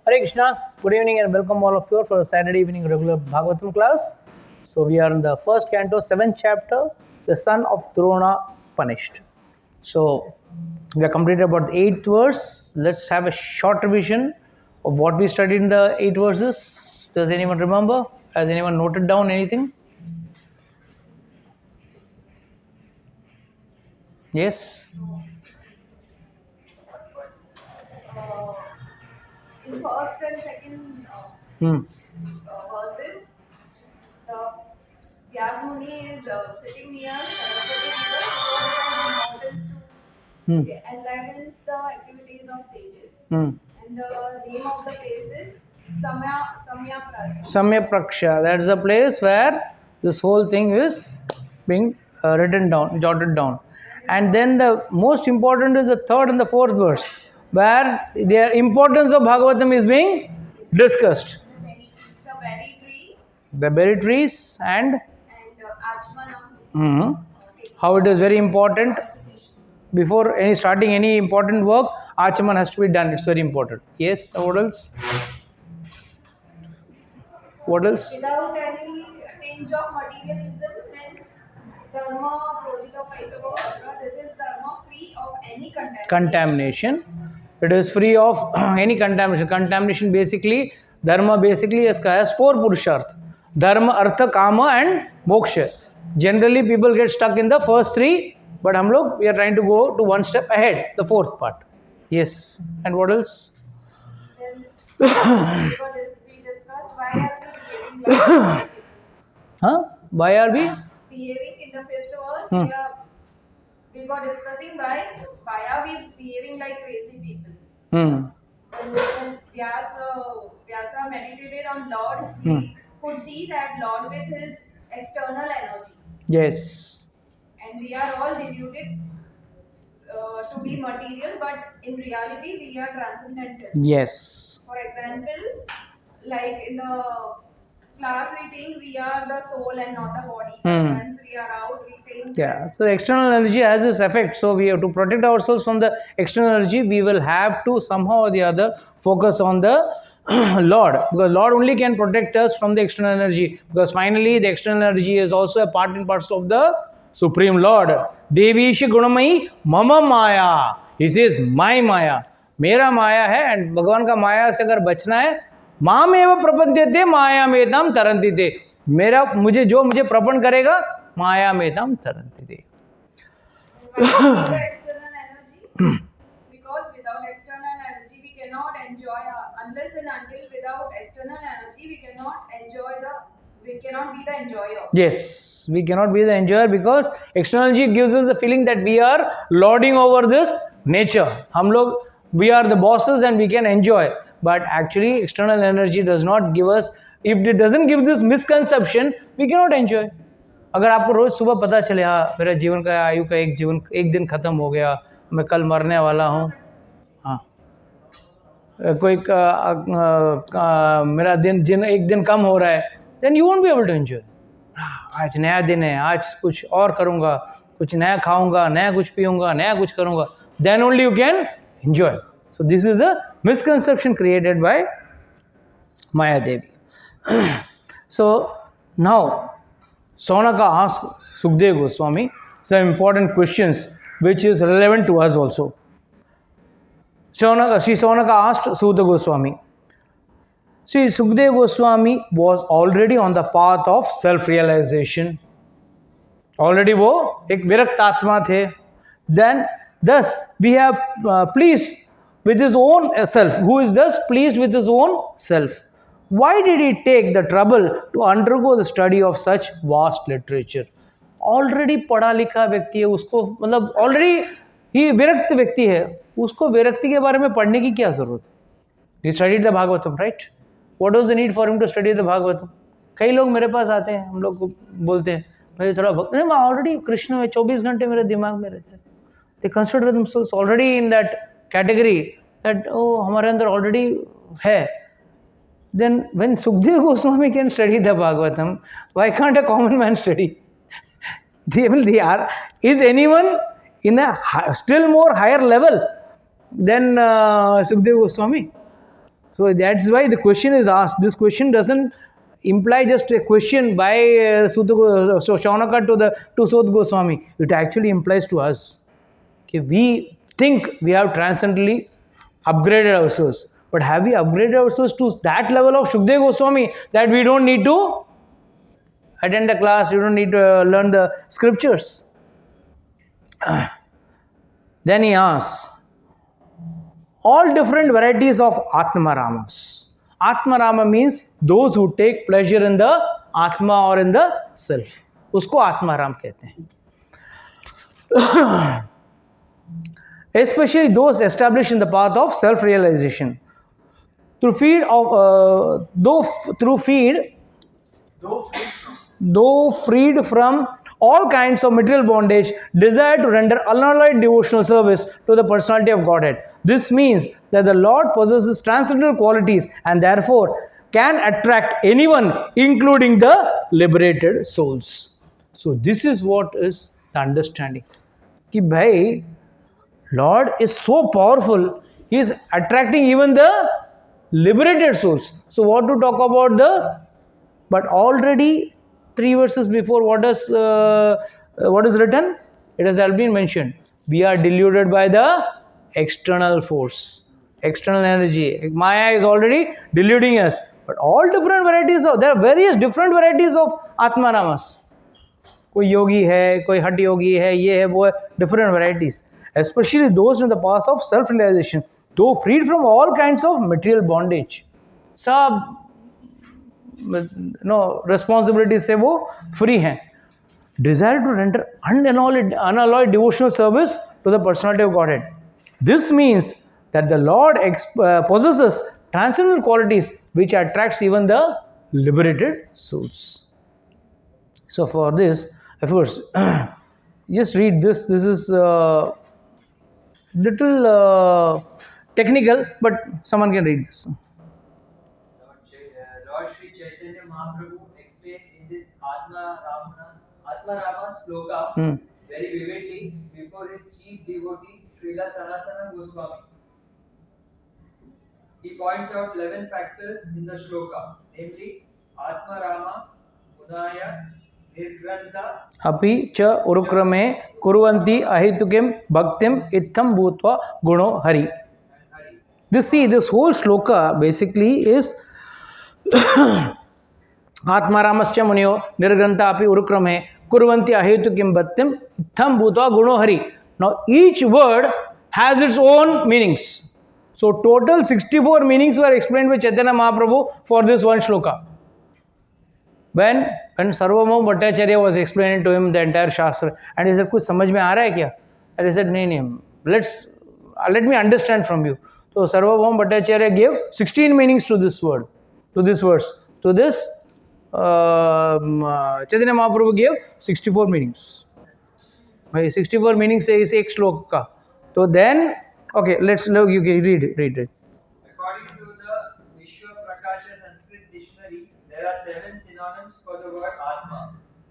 Hare Krishna, good evening and welcome all of you for a Saturday evening regular Bhagavatam class. So we are in the first canto, 7th chapter, the son of Drona punished. So we have completed about the 8th verse. Let's have a short revision of what we studied in the 8 verses. Does anyone remember? Has anyone noted down anything? Yes? In first and second verses, the Vyas Muni is sitting near Saraswati river because it has importance to it enlightens the activities of sages. And the name of the place is Samya Prasa. Samyapraksha, that's the place where this whole thing is being written down, jotted down. And then the most important is the 3rd and the 4th verse, where the importance of Bhagavatam is being discussed. The berry trees The berry trees and Achmanam. how it is very important. Before starting any important work, Achaman has to be done. It's very important. Yes, what else? What else? Without any tinge of materialism, means dharma projita paitava. This is dharma free of any Contamination. It is free of any contamination. Contamination basically, dharma basically has 4 purusharth. Dharma, artha, kama and moksha. Generally people get stuck in the first 3, but we are trying to go to one step ahead, the 4th part. Yes. And what else? Then we discussed why are we behaving like Why are we? behaving in the 5th verse? We were discussing why are we behaving like crazy people? When Vyasa meditated on Lord, he could see that Lord with his external energy. Yes. And we are all deluded to be material, but in reality we are transcendental. Yes. For example, like in the class we think we are the soul and not the body. Once we are out, we think. Yeah. So the external energy has this effect. So we have to protect ourselves from the external energy. We will have to somehow or the other focus on the Lord, because Lord only can protect us from the external energy. Because finally, the external energy is also a part and parcel of the Supreme Lord. Devishi Gunamai Mama Maya. He says, my Maya. मेरा माया है and भगवान का माया से अगर बचना है माम एवं प्रपद्यते माया में ताम तरंती थे मेरा मुझे प्रपन्न करेगा माया में ताम तरंती थे. External energy, because without external energy we cannot enjoy unless and until without external energy we cannot be the enjoyer. Yes, we cannot be the enjoyer because external energy gives us the feeling that we are lording over this nature. We are the bosses and we can enjoy. But actually, external energy does not give us, if it doesn't give this misconception, we cannot enjoy. अगर आपको रोज सुबह पता चले हाँ मेरा जीवन का आयु का एक दिन खत्म हो गया, मैं कल मरने वाला हूँ, हाँ कोई मेरा दिन एक दिन कम हो रहा है, then you won't be able to enjoy. आज नया दिन है, आज कुछ और करूँगा, कुछ नया खाऊंगा, नया कुछ पीऊंगा, नया कुछ करूँगा, then only you can enjoy. So this is a misconception created by Maya Devi. So now Saunaka asked Sukadeva Goswami some important questions which is relevant to us also. Saunaka asked Sukadeva Goswami. See, Sukadeva Goswami was already on the path of self-realization. Already वो एक विरक्त आत्मा थे. Then thus we have pleased with his own self, who is thus pleased with his own self. Why did he take the trouble to undergo the study of such vast literature? Already पढ़ा लिखा व्यक्ति है, उसको मतलब already ही विरक्त व्यक्ति है, उसको विरक्ति के बारे में पढ़ने की क्या जरूरत? He studied the Bhagavatam, right? What was the need for him to study the Bhagavatam? कई लोग मेरे पास आते हैं, हम लोग को बोलते हैं मुझे थोड़ा भक्त नहीं, मैं ऑलरेडी कृष्ण में 24 घंटे मेरे दिमाग में रहते हैं. They consider themselves already in that category that हमारे अंदर already है. Then when Sukadeva Goswami can study the Bhagavatam, why can't a common man study? Is anyone in a still more higher level than Sukadeva Goswami? So that's why the question is asked. This question doesn't imply just a question by Shaunaka to Sut Goswami. It actually implies to us. Okay, we think we have transcendently upgraded ourselves. But have we upgraded ourselves to that level of Shukdev Goswami that we don't need to attend the class, you don't need to learn the scriptures? Then he asks, all different varieties of Atmaramas. Atmarama means those who take pleasure in the Atma or in the self. उसको आत्माराम कहते हैं. Especially those established in the path of self-realization. Through feed of though freed from all kinds of material bondage, desire to render unalloyed devotional service to the personality of Godhead. This means that the Lord possesses transcendental qualities and therefore can attract anyone, including the liberated souls. So this is what is the understanding. Ki bhai, Lord is so powerful, He is attracting even the liberated souls. So what to talk about but already 3 verses before, what is written? It has already been mentioned. We are deluded by the external force, external energy. Maya is already deluding us. But all different varieties there are various different varieties of Atmanamas. कोई योगी है, कोई हठ योगी है, ये है वो है, different varieties. Especially those in the path of self-realization, though freed from all kinds of material bondage. सब responsibilities से वो free हैं. Desire to render unalloyed devotional service to the personality of Godhead. This means that the Lord possesses transcendental qualities which attracts even the liberated souls. So for this, of course, just read this. This is little technical, but someone can read this. Lord Sri Chaitanya Mahaprabhu explained in this Atmarama sloka very vividly before his chief devotee Srila Sanatana Goswami. He points out 11 factors in the shloka, namely Atmarama, Munaya, Nirgrantha, Api cha urukrame kurvanti ahitukim bhaktim ittham bhutva guno hari. This whole shloka basically is Atmaramascha munyo nirgrantha api urukrame kurvanti ahitukim bhaktim ittham bhutva guno hari. Now each word has its own meanings. So total 64 meanings were explained by Chaitanya Mahaprabhu for this one shloka. When Sarvabhauma Bhattacharya was explaining to him the entire Shastra, and he said, "Kuch samajh mein aa raha hai kya?" And he said, "No. Let me understand from you." So Sarvabhauma Bhattacharya gave 16 meanings to this word, to this verse. To this, Chaitanya Mahaprabhu gave 64 meanings. 64 meanings से इस एक श्लोक का. So then, okay, let's look. You can read it. According to the Vishwa Prakasha Sanskrit dictionary, there are 7 synonyms for the word Atma,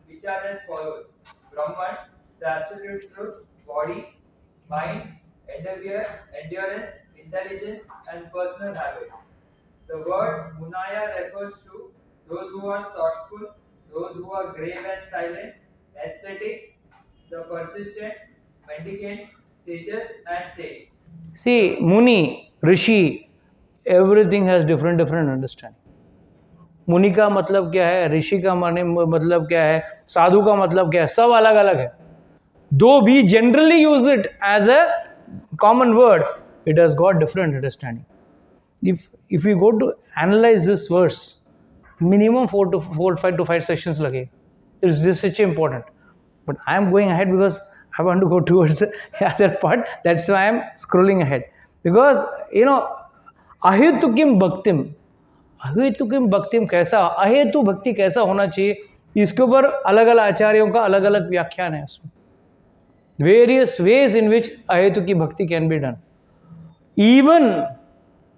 which are as follows: Brahman, the absolute truth; body, mind, endeavor, endurance, intelligence, and personal habits. The word Munaya refers to those who are thoughtful, those who are grave and silent, aesthetics, the persistent, mendicants, sages, and saints. See, Muni, Rishi, everything has different understanding. मुनि का मतलब क्या है, ऋषि का मतलब क्या है, साधु का मतलब क्या है, सब अलग अलग है. Though we generally use it as a common word, it has got different understanding. If we go to analyze this verse, minimum 4 to 5 sessions lage. It's just such important. But I am going ahead because I want to go towards the other part. That's why I am scrolling ahead. Because, अहेतुकिम भक्तिम कैसा, अहेतु भक्ति कैसा होना चाहिए, इसके ऊपर अलग अलग आचार्यों का अलग अलग व्याख्यान है उसमें. Various ways in which अहेतुकी भक्ति can be done. Even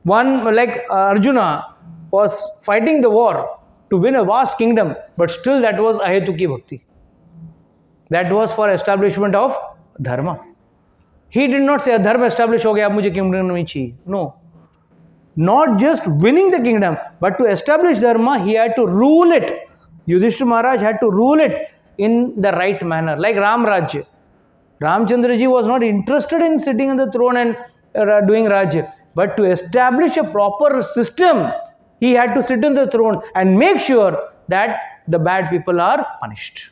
one like Arjuna was fighting the war to win a vast kingdom, but still that was अहेतुकी bhakti. That was for establishment of dharma. He did not say dharma established हो गया, अब मुझे kingdom नहीं चाहिए. No. Not just winning the kingdom, but to establish dharma, he had to rule it. Yudhishthira Maharaj had to rule it in the right manner, like Ram Rajya. Ramchandra ji was not interested in sitting on the throne and doing Rajya, but to establish a proper system, he had to sit on the throne and make sure that the bad people are punished.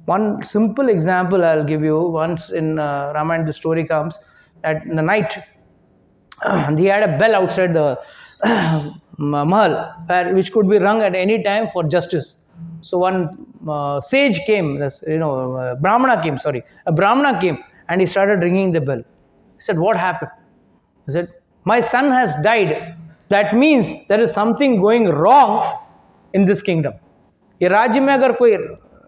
One simple example I'll give you. Once in Ramayana, the story comes that in the night, he had a bell outside the mahal, which could be rung at any time for justice. So one sage came, Brahmana came, a Brahmana came, and he started ringing the bell. He said, what happened? He said, my son has died. That means there is something going wrong in this kingdom. ये राज्य में अगर कोई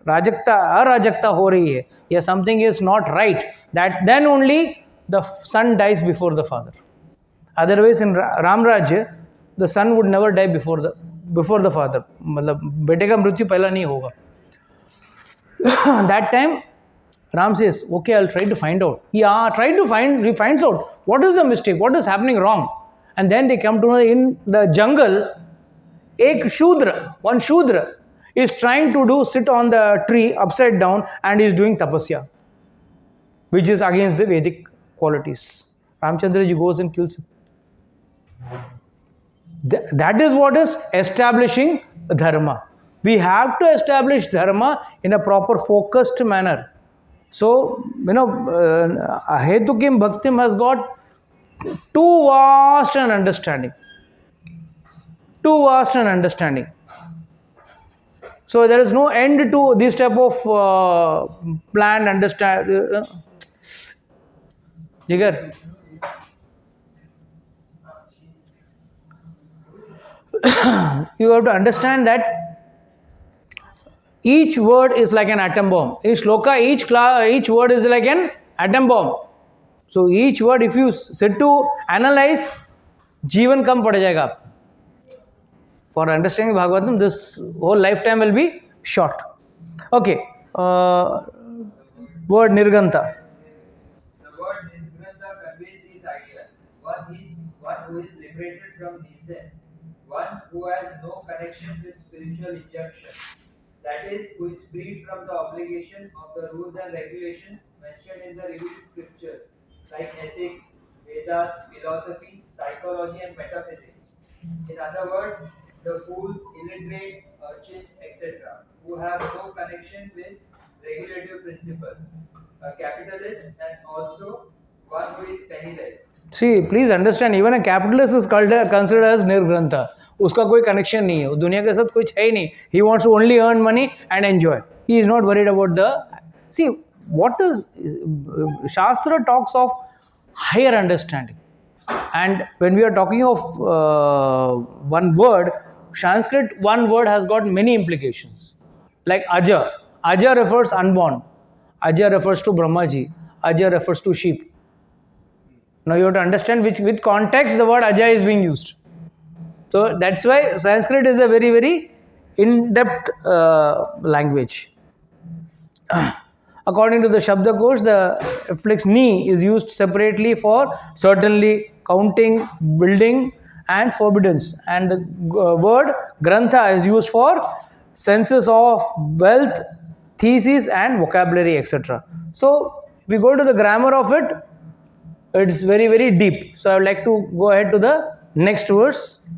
राजकता अराजकता हो रही है या something is not right, that then only the son dies before the father. Otherwise, in Ram Rajya, the son would never die before the father. मतलब बेटे का मृत्यु पहला नहीं होगा. That time, Ram says, okay, I'll try to find out. He finds out what is the mistake, what is happening wrong. And then they come to know in the jungle, one Shudra is trying to sit on the tree upside down and is doing tapasya, which is against the Vedic qualities. Ramchandra ji goes and kills him. That is what is establishing dharma. We have to establish dharma in a proper focused manner. So, Hetukim Bhaktim has got too vast an understanding. So there is no end to this type of planned understanding. Jigar. You have to understand that each word is like an atom bomb. Each shloka, each word is like an atom bomb. So each word, if you sit to analyze, Jivan kam pad jayega. For understanding Bhagavatam, this whole lifetime will be short. Okay. Word Nirganta. The word Nirganta conveys these ideas. One who is liberated from descents. One who has no connection with spiritual injunction. That is, who is freed from the obligation of the rules and regulations mentioned in the revealed scriptures, like ethics, Vedas, philosophy, psychology, and metaphysics. In other words, the fools, illiterate, urchins, etc., who have no connection with regulative principles, a capitalist, and also one who is penniless. See, please understand, even a capitalist is considered as Nirgrantha. उसका कोई connection नहीं है, दुनिया के साथ कुछ है ही नहीं. He wants to only earn money and enjoy. He is not worried about the. See, what is Shastra talks of higher understanding, and when we are talking of one word, Sanskrit, one word has got many implications. Like Aja. Aja refers unborn. Aja refers to Brahmaji. Aja refers to sheep. Now you have to understand with context the word Aja is being used. So that's why Sanskrit is a very, very in-depth language. According to the Shabdakosh, the affix ni is used separately for certainly, counting, building, and forbiddance. And the word grantha is used for senses of wealth, thesis, and vocabulary, etc. So, if we go to the grammar of it, it's very, very deep. So, I would like to go ahead to the next verse.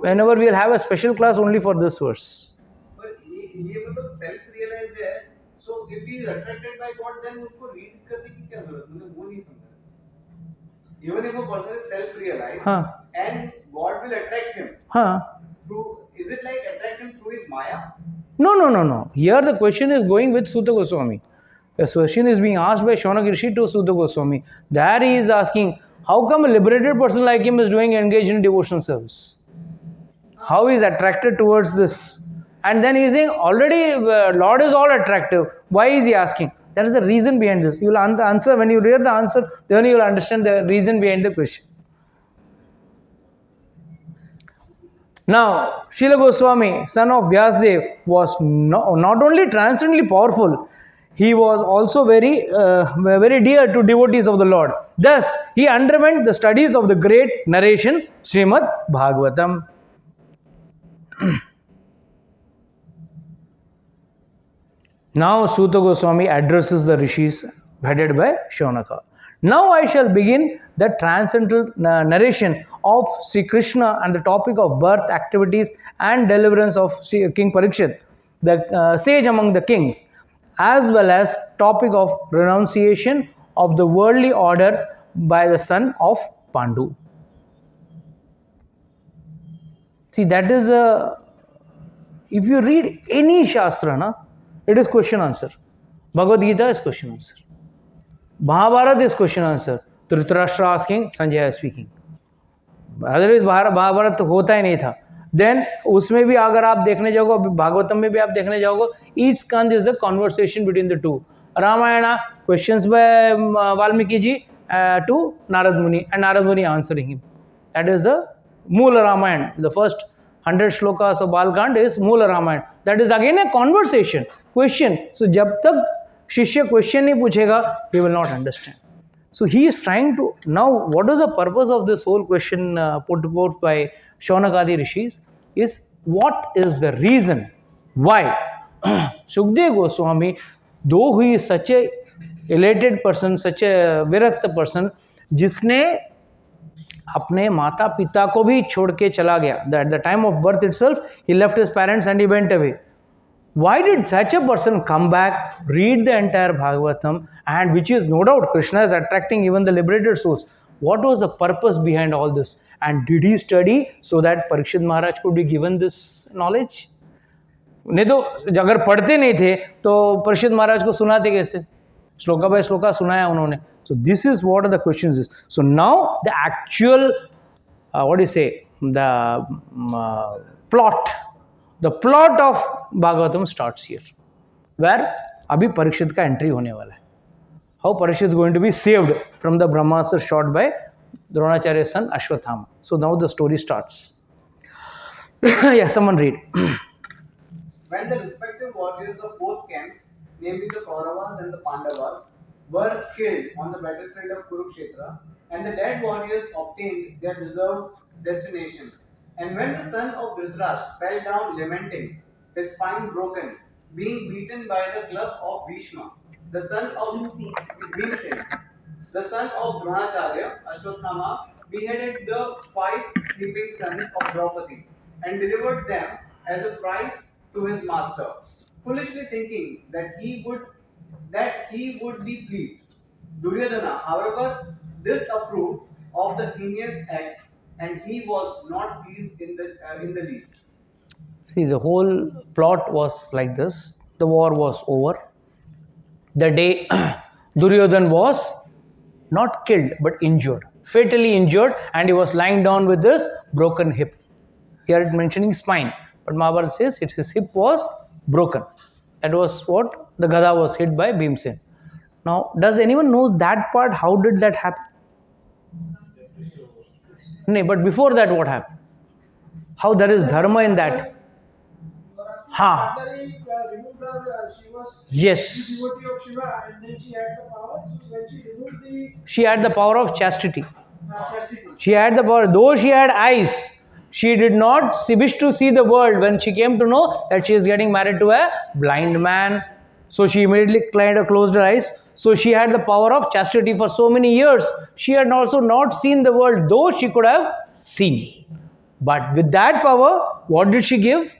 Whenever we will have a special class only for this verse. But ये मतलब self-realized है. So if he is attracted by God, then उसको read करने की क्या जरूरत? मुझे वो नहीं समझा. Even if a person is self-realized, and God will attract him. Through, is it like attract him through his Maya? No. Here the question is going with Sutta Goswami. The question is being asked by Shaunak Rishi to Sutta Goswami. There he is asking, how come a liberated person like him is engaged in devotional service? How he is attracted towards this? And then he is saying, already Lord is all attractive. Why is he asking? There is a reason behind this. You will answer, when you read the answer, then you will understand the reason behind the question. Now, Srila Goswami, son of Vyasdev, was not only transcendently powerful, he was also very dear to devotees of the Lord. Thus, he underwent the studies of the great narration Srimad Bhagvatam. Now Suta Goswami addresses the rishis headed by Shaunaka. Now I shall begin the transcendental narration of Sri Krishna and the topic of birth, activities and deliverance of King Parikshit, the sage among the kings, as well as topic of renunciation of the worldly order by the son of Pandu. See, that is if you read any Shastra, it is question answer. Bhagavad Gita is question answer. Mahabharata is question answer. Dhritarashtra asking, Sanjaya is speaking. Otherwise Mahabharat होता ही नहीं था. Then उसमें भी अगर आप देखने जाओगे, भागवतम में भी आप देखने जाओगे, each skand is a conversation between the two. Ramayana, questions by Valmiki ji to Narad Muni, and Narad Muni answering him. That is the Moola Ramayana. The first 100 shlokas of Balkand is Moola Ramayana. That is again a conversation, question. So जब तक शिष्य question नहीं पूछेगा, he will not understand. So he is trying to, now what is the purpose of this whole question put forth by Shaunakadi rishis is, what is the reason why Sukdev Goswami, though he is such a elated person, such a virakta person, जिसने अपने माता पिता को भी छोड़ के चला गया, that at the time of birth itself he left his parents and he went away. Why did such a person come back, read the entire Bhagavatam, and which is no doubt Krishna is attracting even the liberated souls? What was the purpose behind all this? And did he study so that Parikshit Maharaj could be given this knowledge? नहीं तो अगर पढ़ते नहीं थे तो परीक्षित महाराज को सुनाते कैसे? श्लोका बाय श्लोका सुनाया उन्होंने. So this is what the questions is. So now the actual what do you say, the plot of Bhagavatam starts here, where अभी परीक्षित का entry होने वाला है. How Parikshit is going to be saved from the Brahmastra shot by Dronacharya's son Ashwatthama. So now the story starts. Yeah, someone read. When the respective warriors of both camps, namely the Kauravas and the Pandavas, were killed on the battlefield of Kurukshetra, and the dead warriors obtained their deserved destination. And when the son of Dhritarashtra fell down lamenting, his spine broken, being beaten by the club of Bhishma, the son of Bhimsen, the son of Dronacharya, Ashwatthama, beheaded the 5 sleeping sons of Draupadi and delivered them as a prize to his master, foolishly thinking that he would be pleased. Duryodhana, however, disapproved of the heinous act, and he was not pleased in the least. See, the whole plot was like this. The war was over. The day Duryodhan was not killed but injured, fatally injured, and he was lying down with his broken hip. Here it mentioning spine, but Mahabharata says his hip was broken. That was what the Gada was hit by Bhimsen. Now, does anyone know that part? How did that happen? No, but before that, what happened? How there is dharma in that? Ha. Yes. Devotee of Shiva, and then she had the power. So when she removed the She had the power of chastity. chastity. She had the power. Though she had eyes, she did not wish to see the world when she came to know that she is getting married to a blind man. So she immediately closed her eyes. So she had the power of chastity for so many years. She had also not seen the world, though she could have seen. But with that power, what did she give?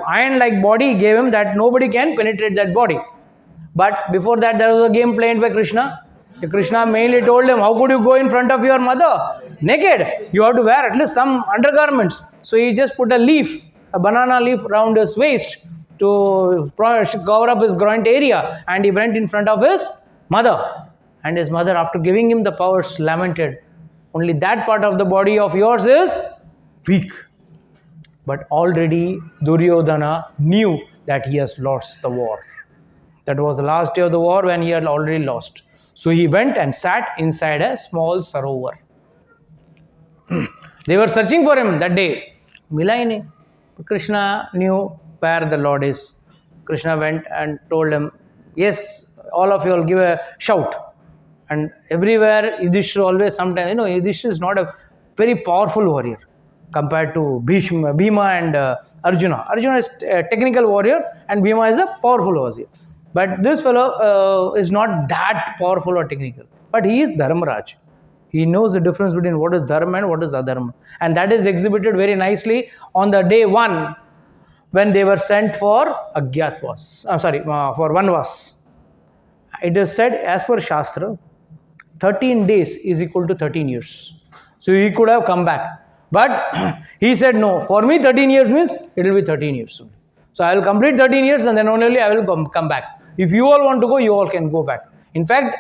Iron-like body gave him that nobody can penetrate that body. But before that, there was a game played by Krishna. Krishna mainly told him, how could you go in front of your mother naked? You have to wear at least some undergarments. So he just put a banana leaf around his waist to cover up his groin area, and he went in front of his mother. And his mother, after giving him the powers, lamented, only that part of the body of yours is weak. But already Duryodhana knew that he has lost the war. That was the last day of the war when he had already lost. So he went and sat inside a small sarovar. They were searching for him that day. Mila hi nahi. Krishna knew where the Lord is. Krishna went and told him, yes, all of you will give a shout. And everywhere, Yudhishthira always sometimes, Yudhishthira is not a very powerful warrior compared to Bhima and Arjuna. Arjuna is a technical warrior and Bhima is a powerful warrior. But this fellow is not that powerful or technical. But he is Dharmaraj. He knows the difference between what is Dharma and what is Adharma. And that is exhibited very nicely on the day 1 when they were sent for Agyatwas. For Vanvas. It is said, as per Shastra, 13 days is equal to 13 years. So he could have come back. But he said, no, for me 13 years means it will be 13 years. So I will complete 13 years and then only I will come back. If you all want to go, you all can go back. In fact,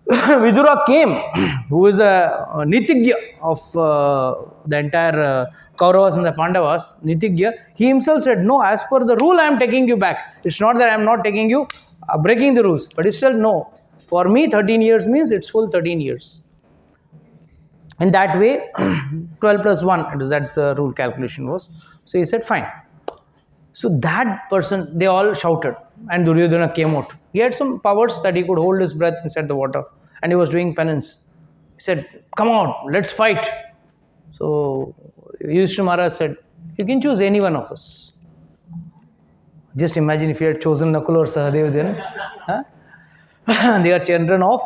Vidura came, who is a Nitigya of the entire Kauravas and the Pandavas, Nitigya. He himself said, no, as per the rule I am taking you back. It's not that I am not taking you, breaking the rules. But he still, no. For me, 13 years means it's full 13 years. In that way, 12 plus 1, that's the rule calculation was. So he said, fine. So that person, they all shouted. And Duryodhana came out. He had some powers that he could hold his breath inside the water. And he was doing penance. He said, come out, let's fight. So Yudhishthira Maharaj said, you can choose any one of us. Just imagine if you had chosen Nakul or Sahadev then. Huh? They are children of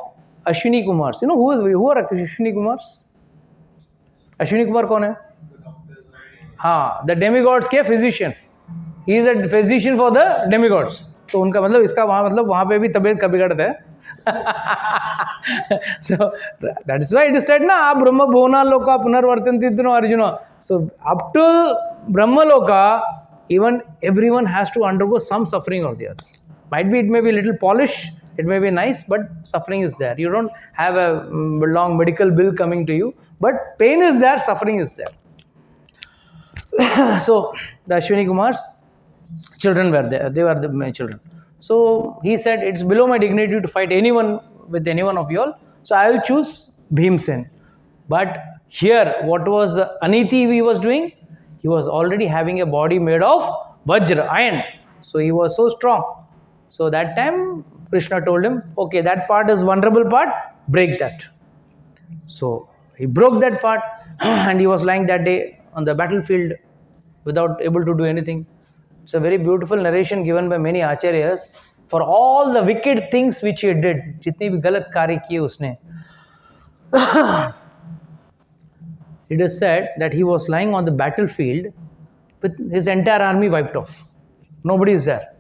Ashwini Kumars. You know who are Ashwini Kumars? Ashwini Kumar कौन है? The demigods के physician. He is a physician for the demigods. तो उनका मतलब इसका वहाँ पे भी तबीयत का बिगड़ता है. So that is why it is said ना ब्रह्म भुवना लोका पुनर्वर्तन्ति तनो Arjuna. So up to Brahma Loka, even everyone has to undergo some suffering or the other. It may be a little polish, it may be nice, but suffering is there. You don't have a long medical bill coming to you, but pain is there, suffering is there. So the Ashwini Kumars, children were there. They were my children. So he said, it's below my dignity to fight anyone with anyone of you all. So I will choose Bhimsen. But here, what was Aniti he was doing? He was already having a body made of Vajra, iron. So he was so strong. So that time, Krishna told him, okay, that part is vulnerable part, break that. So he broke that part and he was lying that day on the battlefield without able to do anything. It's a very beautiful narration given by many acharyas for all the wicked things which he did. Jitni bhi galat karya kiye usne. It is said that he was lying on the battlefield with his entire army wiped off. Nobody is there.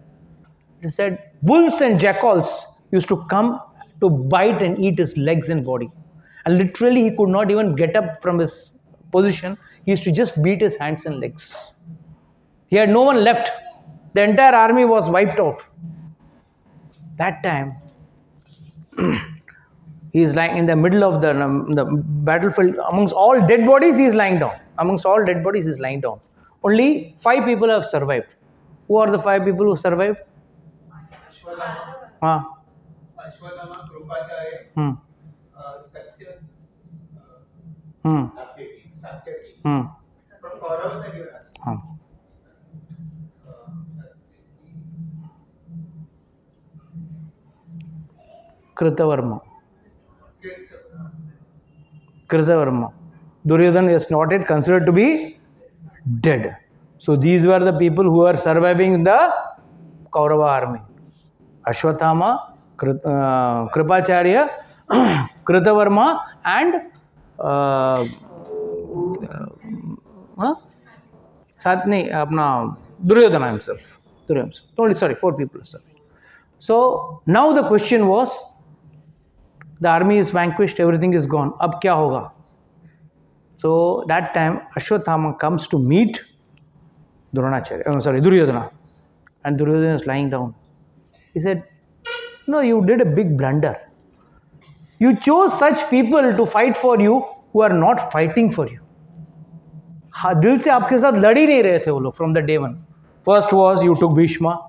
It is said wolves and jackals used to come to bite and eat his legs and body. And literally he could not even get up from his position. He used to just beat his hands and legs. He had no one left. The entire army was wiped off. That time, he is lying in the middle of the battlefield. Amongst all dead bodies, he is lying down. Amongst all dead bodies, he is lying down. Only 5 people have survived. Who are the 5 people who survived? Ashwatthama, Krupacharya, Satyaki. From Kauravas and Yuras. Kritavarma. Duryodhana is not yet considered to be dead. So these were the people who are surviving in the Kaurava army. Ashwatthama, Kripacharya, Kritavarma and Duryodhana himself. Only 4 people are surviving. So now the question was, the army is vanquished, everything is gone. Ab kya hoga? So that time Ashwatthama comes to meet Duryodhana. And Duryodhana is lying down. He said, you did a big blunder. You chose such people to fight for you who are not fighting for you. दिल से आपके साथ लड़ ही नहीं रहे थे वो लोग from the day 1. First was you took Bhishma.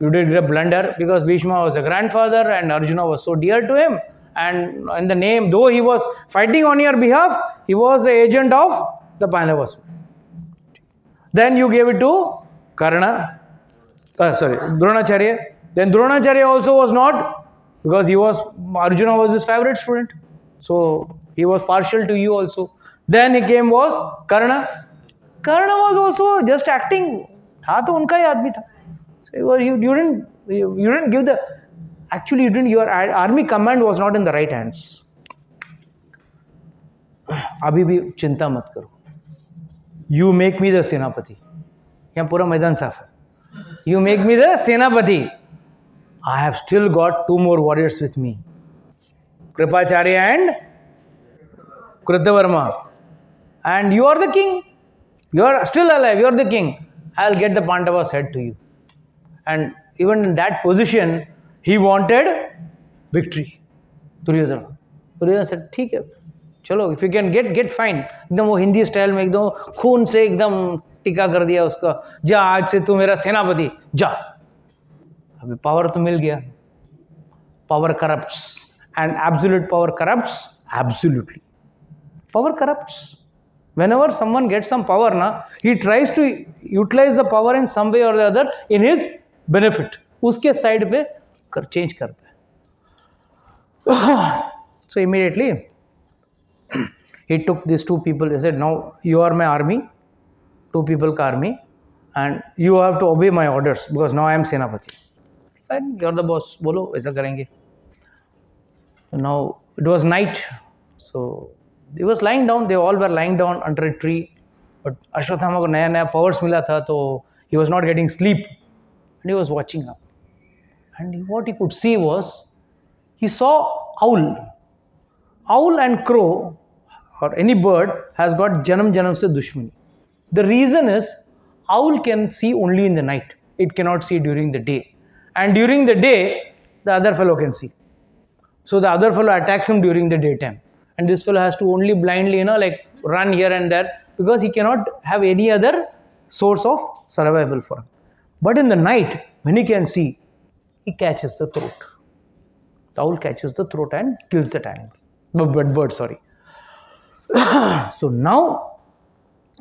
You did a blunder because Bhishma was a grandfather and Arjuna was so dear to him. And in the name, though he was fighting on your behalf, he was the agent of the Pandavas. Then you gave it to Karna. Sorry, Dronacharya. Then Dronacharya also was not, because Arjuna was his favorite student. So he was partial to you also. Then he came was Karna. Karna was also just acting. था तो उनका ही आदमी था. So you didn't give the, actually you didn't, your army command was not in the right hands. अभी भी चिंता मत करो. You make me the सेनापति. यहाँ पूरा मैदान साफ है. You make me the Senapati. I have still got 2 more warriors with me. Kripacharya and Kritavarma. And you are the king. You are still alive. You are the king. I will get the Pandavas' head to you. And even in that position, he wanted victory. Duryodhana. Duryodhana said, ठीक है, चलो, if you can get fine. एकदम वो Hindi style में एकदम खून से एकदम टिका कर दिया उसका. जा, आज से तू मेरा सेनापति, जा. अभी पावर तो मिल गया. Power corrupts, and absolute power corrupts absolutely. Power corrupts. Whenever someone gets some power, he tries to utilize the power in some way or the other in his benefit. उसके side पे change करता है. So immediately he took these 2 people. He said, now you are my army, 2 people ka army, and you have to obey my orders because now I am Senapati. Fine, you are the boss. Bolo, ऐसा करेंगे. Now it was night, so he was lying down. They all were lying down under a tree. But Ashwatthama को नया powers मिला था, तो he was not getting sleep, and he was watching up. And what he could see was, he saw owl. Owl and crow, or any bird, has got janam se dushmani. The reason is, owl can see only in the night. It cannot see during the day. And during the day, the other fellow can see. So the other fellow attacks him during the daytime. And this fellow has to only blindly, run here and there, because he cannot have any other source of survival for him. But in the night, when he can see, he catches the throat. The owl catches the throat and kills that animal. Bird, sorry. So now,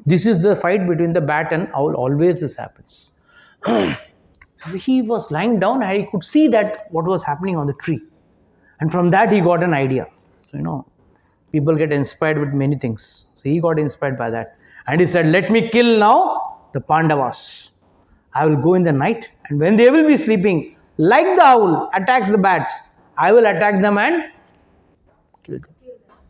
this is the fight between the bat and owl. Always this happens. He was lying down and he could see that what was happening on the tree. And from that he got an idea. So, people get inspired with many things. So he got inspired by that. And he said, let me kill now the Pandavas. I will go in the night, and when they will be sleeping, like the owl attacks the bats, I will attack them and kill them.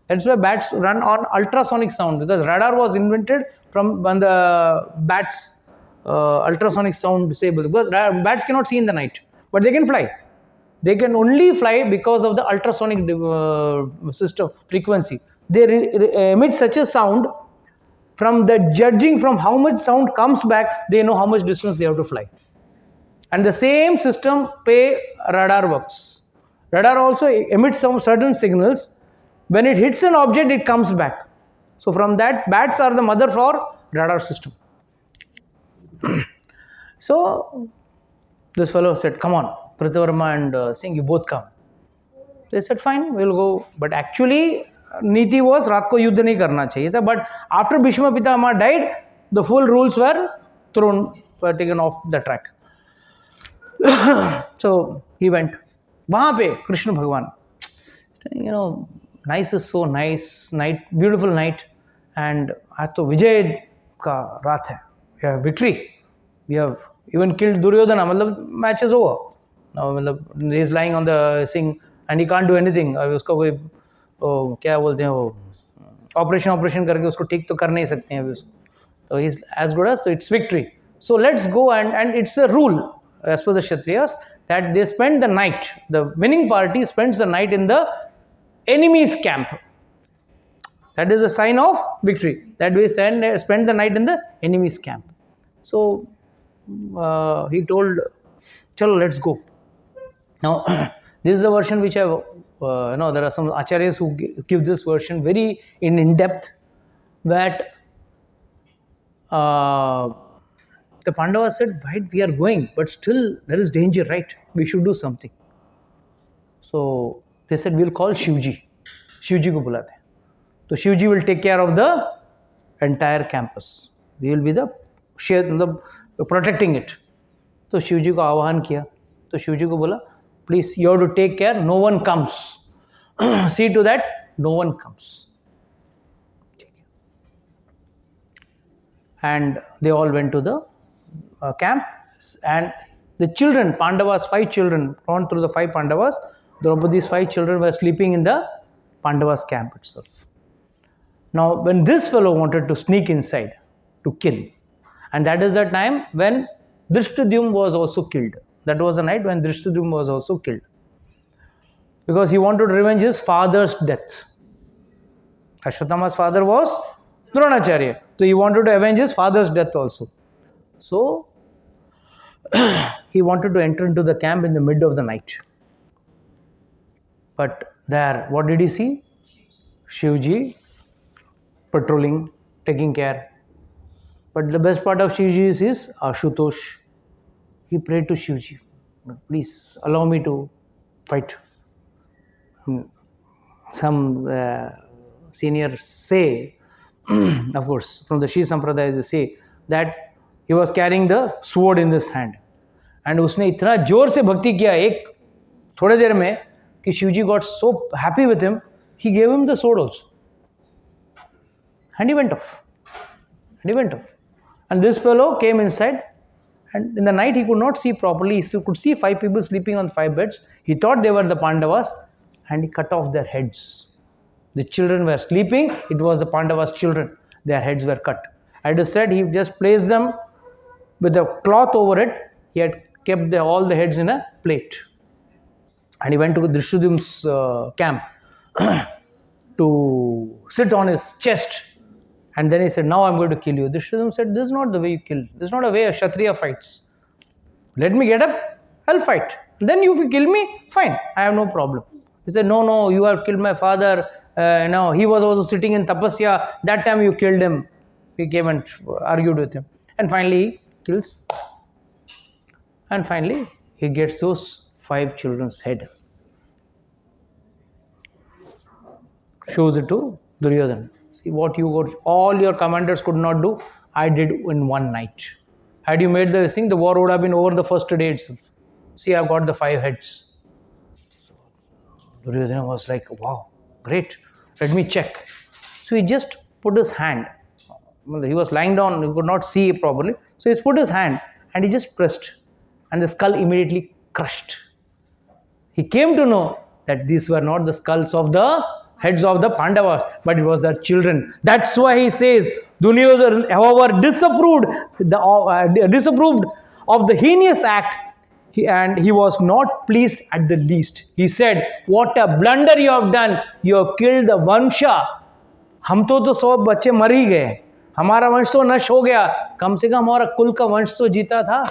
That's why bats run on ultrasonic sound, because radar was invented from when the bats ultrasonic sound disabled. Because bats cannot see in the night, but they can fly. They can only fly because of the ultrasonic system frequency. They emit such a sound, from the judging from how much sound comes back, they know how much distance they have to fly. And the same system radar works. Radar also emits some certain signals. When it hits an object, it comes back. So from that, bats are the mother for radar system. So this fellow said, come on, Kritavarma and Singh, you both come. They said, fine, we'll go. But actually, नीति was रात को युद्ध नहीं करना चाहिए था. But after Bhishma Pitama died, the full rules were taken off the track. So he went. वहाँ पे कृष्ण भगवान, nice is so nice, night, beautiful night, and आज तो विजय का रात है. We have victory. We have even killed Duryodhana. मतलब match is over. Now मतलब he is lying on the sing and he can't do anything. उसका कोई क्या बोलते हैं वो ऑपरेशन करके उसको ठीक तो कर नहीं सकते हैं अभी उसको. So he's as good as, so it's victory. So let's go, and it's a rule as per the Kshatriyas that they spend the night. The winning party spends the night in the enemy's camp. That is a sign of victory. That we spend the night in the enemy's camp. So he told, "Chalo, let's go." Now this is a version which I there are some acharyas who give this version very in depth, that the Pandavas said, why we are going, but still there is danger, right? We should do something. So they said, we'll call Shivji. Shivji ko bulate. So Shivji will take care of the entire campus. We will be the protecting it. तो शिव जी को आह्वान किया, तो शिव जी को बोला please you have to take care, no one comes, see to that no one comes. And they all went to the camp, and the children, Pandavas, 5 children, gone through the 5 Pandavas, Draupadi's 5 children were sleeping in the Pandavas camp itself. Now when this fellow wanted to sneak inside to kill, and that is the time when Drishtadyumna was also killed. That was the night when Drishtadyumna was also killed, because he wanted to revenge his father's death. Ashwatthama's father was Dronacharya, so he wanted to avenge his father's death also. So he wanted to enter into the camp in the mid of the night. But there, what did he see? Shivji patrolling, taking care. But the best part of Shivji is Ashutosh. He prayed to Shivji, please allow me to fight. Some seniors say, of course, from the Shi Sampradaya, they say that he was carrying the sword in this hand. And उसने इतना जोर से भक्ति किया एक थोड़े देर में कि Shivji got so happy with him, he gave him the sword also. And he went off. And this fellow came inside, and in the night he could not see properly. He could see 5 people sleeping on 5 beds. He thought they were the Pandavas, and he cut off their heads. The children were sleeping. It was the Pandavas' children. Their heads were cut. It is said he just placed them with a cloth over it. He had kept all the heads in a plate. And he went to Drishtadyumna's camp to sit on his chest. And then he said, now I'm going to kill you. Drishtadyumna said, this is not the way you kill. This is not a way a Kshatriya fights. Let me get up, I'll fight. And then if you kill me, fine, I have no problem. He said, no, you have killed my father. He was also sitting in tapasya. That time you killed him. He came and argued with him. And finally he kills. And finally he gets those 5 children's head. Shows it to Duryodhana. See what you got, all your commanders could not do, I did in one night. Had you made the thing, the war would have been over the first day itself. See, I've got the 5 heads. So Duryodhana was like, wow, great. Let me check. So he just put his hand. He was lying down, he could not see properly. So he put his hand and he just pressed, and the skull immediately crushed. He came to know that these were not the skulls of the heads of the Pandavas, but it was their children. That's why he says, Duryodhana, however, disapproved of the heinous act, and he was not pleased at the least. He said, what a blunder you have done. You have killed the Vansha. हम तो 100 बच्चे मर ही गए, हमारा वंश तो नष्ट हो गया, कम से कम हमारा कुल का वंश तो जीता था.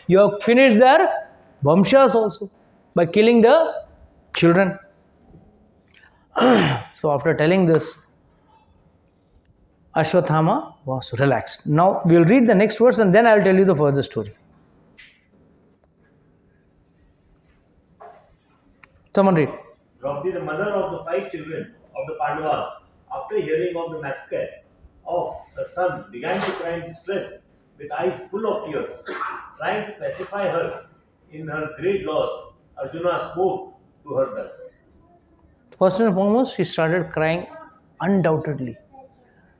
You have finished their Vamshas also by killing the children. So after telling this, Ashwatthama was relaxed. Now we will read the next verse and then I will tell you the further story. Someone read. Draupadi, the mother of the 5 children of the Pandavas, after hearing of the massacre of her sons, began to cry in distress with eyes full of tears. Trying to pacify her in her great loss, Arjuna spoke to her thus. First and foremost, she started crying undoubtedly.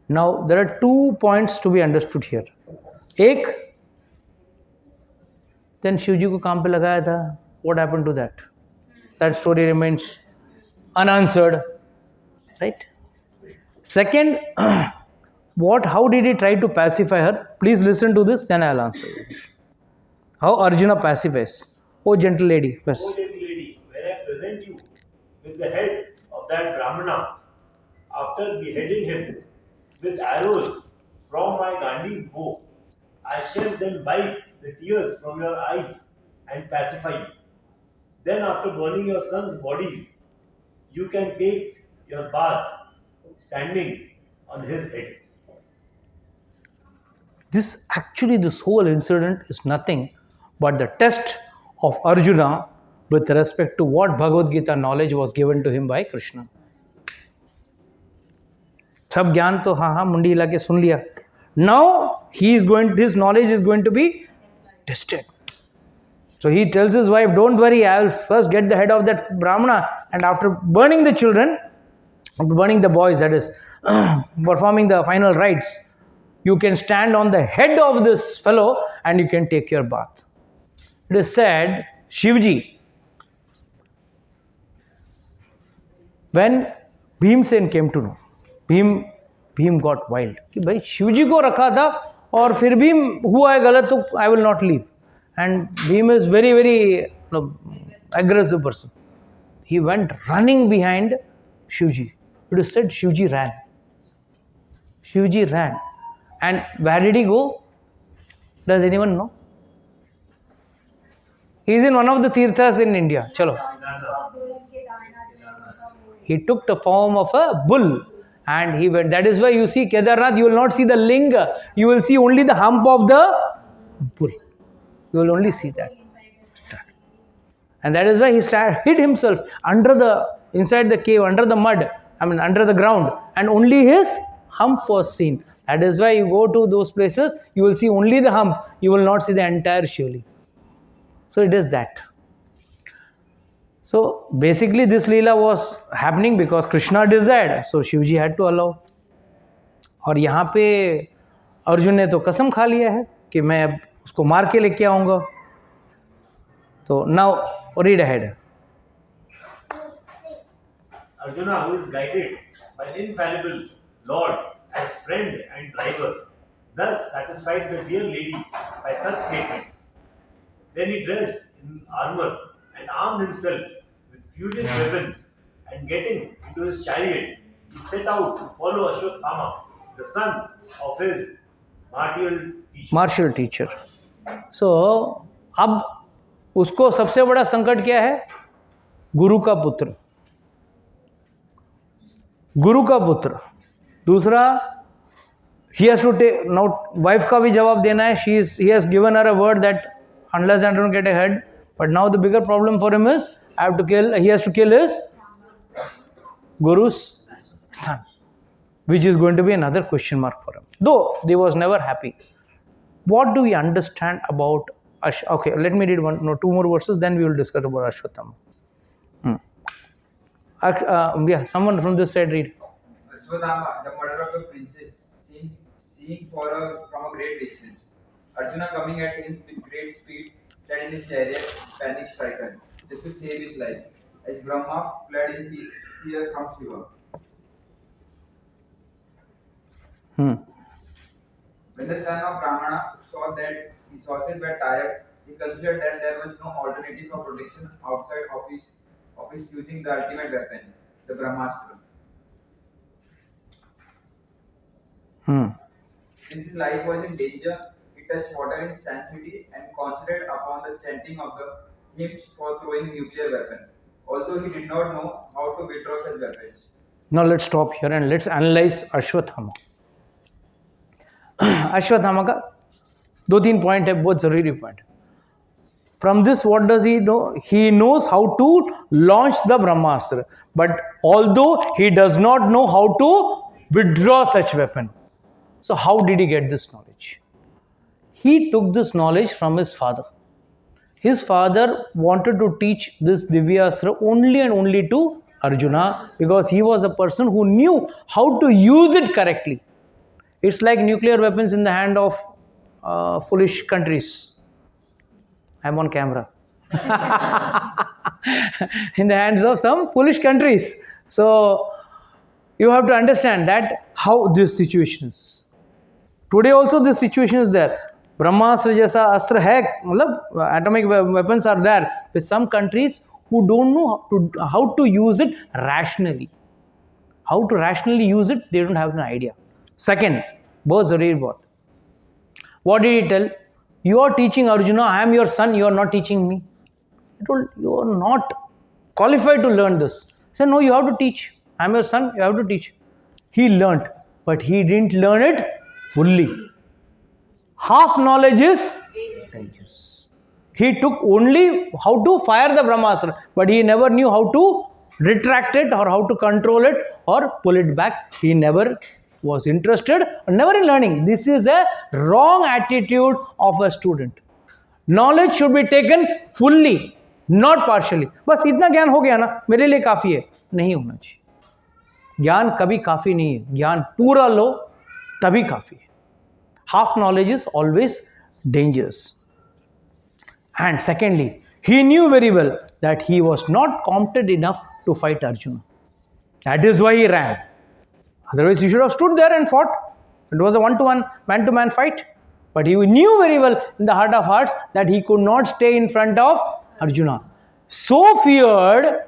Now, there are 2 points to be understood here. Ek, then Shivji ko kaam pe lagaya tha. What happened to that? That story remains unanswered. Right? Second, how did he try to pacify her? Please listen to this, then I will answer you. How Arjuna pacifies. Oh gentle lady. Yes. Oh gentle lady, when I present you with the head of that Brahmana, after beheading him with arrows from my Gandhi bow, I shall then wipe the tears from your eyes and pacify you. Then after burning your sons' bodies, you can take your bath standing on his head. This whole incident is nothing but the test of Arjuna with respect to what Bhagavad Gita knowledge was given to him by Krishna. सब ज्ञान तो हाँ मुंडी हिला के सुन लिया. Now his knowledge is going to be tested. So he tells his wife, don't worry, I will first get the head of that Brahmana, and after burning the children, after burning the boys, that is, performing the final rites, you can stand on the head of this fellow and you can take your bath. It is said, Shivji, when Bhimsen came to know, Bhim got wild. कि भाई शिवजी को रखा था और फिर भी हुआ है गलत तो I will not leave. And Bhim is very aggressive person. He went running behind Shivji. It is said Shivji ran. Shivji ran. And where did he go? Does anyone know? He is in one of the tirthas in India. Chalo. He took the form of a bull and he went. That is why you see Kedarnath, you will not see the linga. You will see only the hump of the bull. You will only see that. And that is why he hid himself inside the cave, under the mud, under the ground, and only his hump was seen. That is why you go to those places, you will see only the hump, you will not see the entire Shivling. So it is that. So basically this Leela was happening because Krishna desired, so Shivji had to allow. और यहाँ पे अर्जुन ने तो कसम खा लिया है कि मैं अब उसको मार के लेके आऊँगा. So now read ahead. Arjuna, who is guided by infallible Lord as friend and driver, thus satisfied the dear lady by such statements. Then he dressed in armor and armed himself with furious weapons, and getting into his chariot, he set out to follow Ashwatthama, the son of his martial teacher. So, अब उसको सबसे बड़ा संकट क्या है? गुरु का पुत्र. गुरु का पुत्र. दूसरा, he has to take, now wife का भी जवाब देना है. He has given her a word that unless I don't get ahead, but now the bigger problem for him is he has to kill his Guru's son, which is going to be another question mark for him. Though they was never happy. What do we understand about okay, let me read two more verses, then we will discuss about Ashwatthama. Yeah, someone from this side read. Ashwatthama, the murder of a princess, seeing from a great distance. Arjuna coming at him with great speed, fled in his chariot, panic stricken, just to save his life, as Brahma fled in fear from Shiva. When the son of Brahmana saw that his horses were tired, he considered that there was no alternative for protection outside of his using the ultimate weapon, the Brahmastra. Since his life was in danger, he touched water in Sand City and concentrated upon the chanting of the hymns for throwing nuclear weapon, although he did not know how to withdraw such weapons. Now let's stop here and let's analyze Ashwatthama. Ashwatthama का 2-3 point है, बहुत जरूरी point. From this, what does he know? He knows how to launch the Brahmastra, but although he does not know how to withdraw such weapon. So how did he get this knowledge? He took this knowledge from his father. His father wanted to teach this Divyastra only and only to Arjuna because he was a person who knew how to use it correctly. It's like nuclear weapons in the hand of foolish countries. I'm on camera. In the hands of some foolish countries. So you have to understand that how this situation is. Today also this situation is there. Brahmastra jaisa astra hai, atomic weapons are there with some countries who don't know how to use it rationally. How to rationally use it, they don't have an idea. Second, बहुत जरूरी बात. What did he tell? You are teaching Arjuna, I am your son, you are not teaching me. He told, you are not qualified to learn this. He said, no, you have to teach. I am your son, you have to teach. He learnt, but he didn't learn it fully. Half knowledge is dangerous. He took only how to fire the Brahmastra, but he never knew how to retract it or how to control it or pull it back. He never was interested, never in learning. This is a wrong attitude of a student. Knowledge should be taken fully, not partially. बस इतना ज्ञान हो गया ना, मेरे लिए काफी है, नहीं होना चाहिए. ज्ञान कभी काफी नहीं है. ज्ञान पूरा लो तभी काफी है. Half knowledge is always dangerous. And secondly, he knew very well that he was not competent enough to fight Arjuna. That is why he ran. Otherwise, he should have stood there and fought. It was a one-to-one, man-to-man fight. But he knew very well in the heart of hearts that he could not stay in front of Arjuna. So feared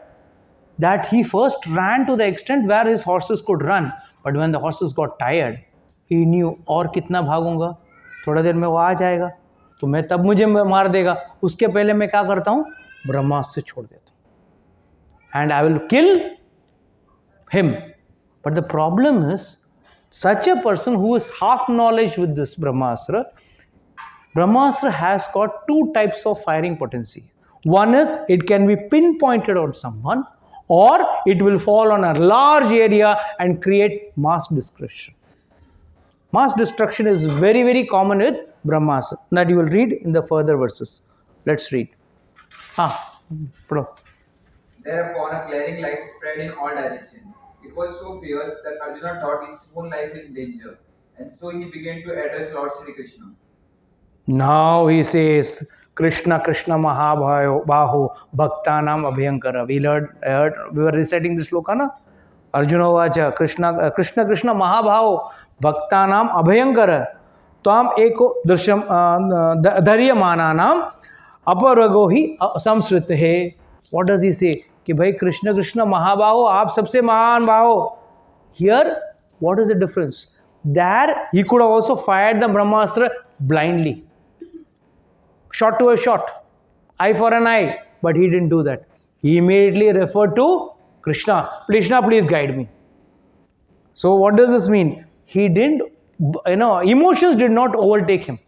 that he first ran to the extent where his horses could run. But when the horses got tired, he knew, और कितना भागूंगा, थोड़ा देर में वो आ जाएगा, तो मैं तब मुझे मार देगा. उसके पहले मैं क्या करता हूँ, ब्रह्मास्त्र छोड़ देता हूँ, and I will kill him. But the problem is, such a person who is half knowledge with this Brahmastra has got two types of firing potency. One is it can be pinpointed on someone, or it will fall on a large area and create mass destruction. Mass destruction is very, very common with Brahmastra. That you will read in the further verses. Let's read. Thereupon a glaring light spread in all directions. It was so fierce that Arjuna thought his own life in danger, and so he began to address Lord Sri Krishna. Now he says, Krishna, Krishna Mahabhaho, Bhaktanam Abhyankara. We were reciting this sloka, na? Arjuna Vacha, Krishna, Krishna, Krishna Mahabhaho, Bhaktanam Abhyankara. Tam eko drisham Dharyamananam Aparagohi Samsritehe. What does he say? कि भाई कृष्ण कृष्ण महाबाहो, आप सबसे महान बाहो. Here, what is the difference? There, he could have also fired the Brahmastra blindly. Shot to a shot, eye for an eye, but he didn't do that. He immediately referred to Krishna. Krishna, please guide me. So what does this mean? He didn't, emotions did not overtake him.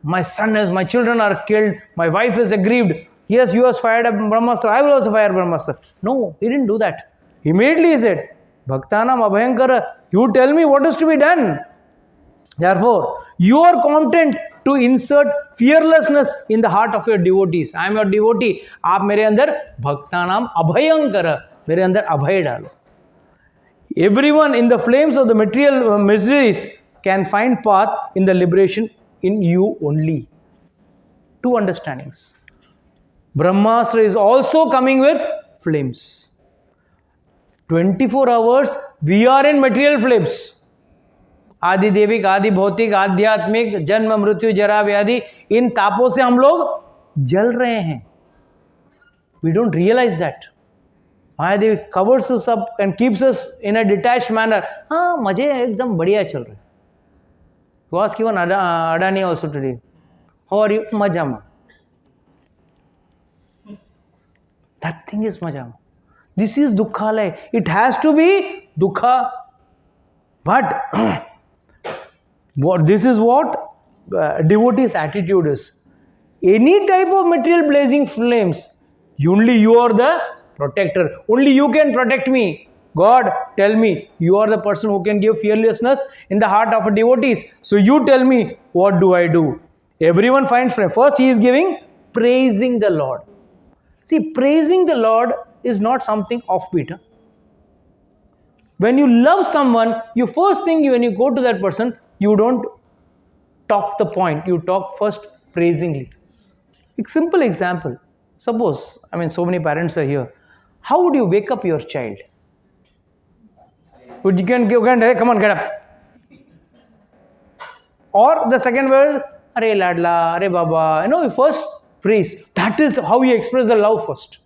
My children are killed, my wife is aggrieved. Yes, you have fired a Brahmastra, I will also fire Brahmastra. No, he didn't do that. Immediately he said, Bhaktanam Abhayankara, you tell me what is to be done. Therefore, you are competent to insert fearlessness in the heart of your devotees. I am your devotee. आप मेरे अंदर Bhaktanam Abhayankara, मेरे अंदर अभय डालो. Everyone in the flames of the material miseries can find path in the liberation in you only. Two understandings. Brahmastra is also coming with flames. 24 hours, we are in material flames. आदि देविक, आदि भौतिक, आध्यात्मिक, जन्म मृत्यु जरा व्याधि, इन तापों से हम लोग जल रहे हैं. We don't realize that. Mahadev covers us up and keeps us in a detached manner. हाँ, मजे एकदम बढ़िया चल रहे. You ask even Adani also today. How are you? मजा. That thing is Majama. This is Dukkhalaya. It has to be Dukkha. But this is what devotee's attitude is. Any type of material blazing flames, only you are the protector. Only you can protect me. God, tell me, you are the person who can give fearlessness in the heart of devotees. So you tell me, what do I do? Everyone finds friend. First he is giving, praising the Lord. See, praising the Lord is not something offbeat. When you love someone, you first thing when you go to that person, you don't talk the point. You talk first praisingly. A simple example. Suppose, so many parents are here. How would you wake up your child? You can say, come on, get up. Or the second word is, Are Ladla, Are Baba. You first praise. That is how you express the love first.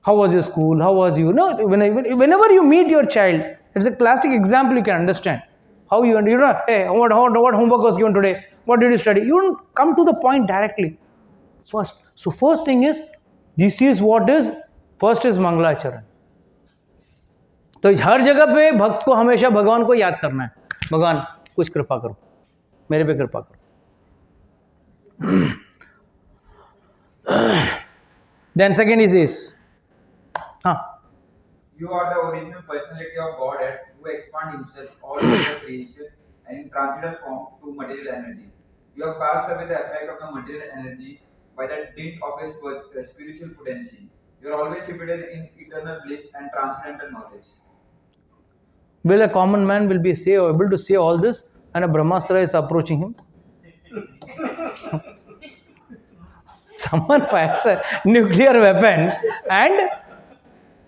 How was your school? How was you? Whenever you meet your child, it's a classic example you can understand. How you hey, what homework was given today? What did you study? You don't come to the point directly. First. So first thing is, this is what is, first is Mangalacharan. तो हर जगह पे भक्त को हमेशा भगवान को याद करना है. भगवान कुछ कृपा करो, मेरे पे कृपा करो. Then second is this. You are the original personality of Godhead who expand himself all over creation and in transcendental form to material energy. You have passed away the effect of the material energy by the dint of a spiritual potency. You are always seated in eternal bliss and transcendental knowledge. Will a common man will be able to say all this and a Brahmastra is approaching him? Someone fires a nuclear weapon, and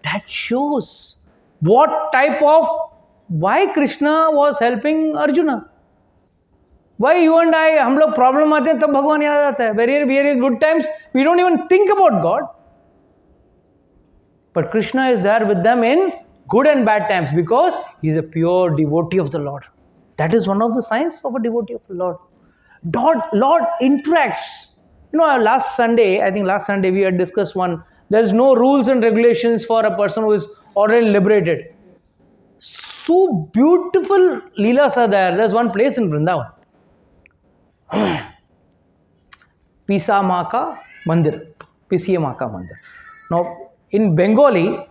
that shows what type of, why Krishna was helping Arjuna. Why you and I, हम लोग problem आते हैं तब भगवान याद आता है. Very good times we don't even think about God, but Krishna is there with them in good and bad times because he is a pure devotee of the Lord. That is one of the signs of a devotee of the Lord. Lord interacts. You know, last Sunday we had discussed one. There is no rules and regulations for a person who is already liberated. So beautiful leelas are there. There's one place in Vrindavan. Pisa Maka Mandir. Pisiya Maka Mandir. Now, in Bengali,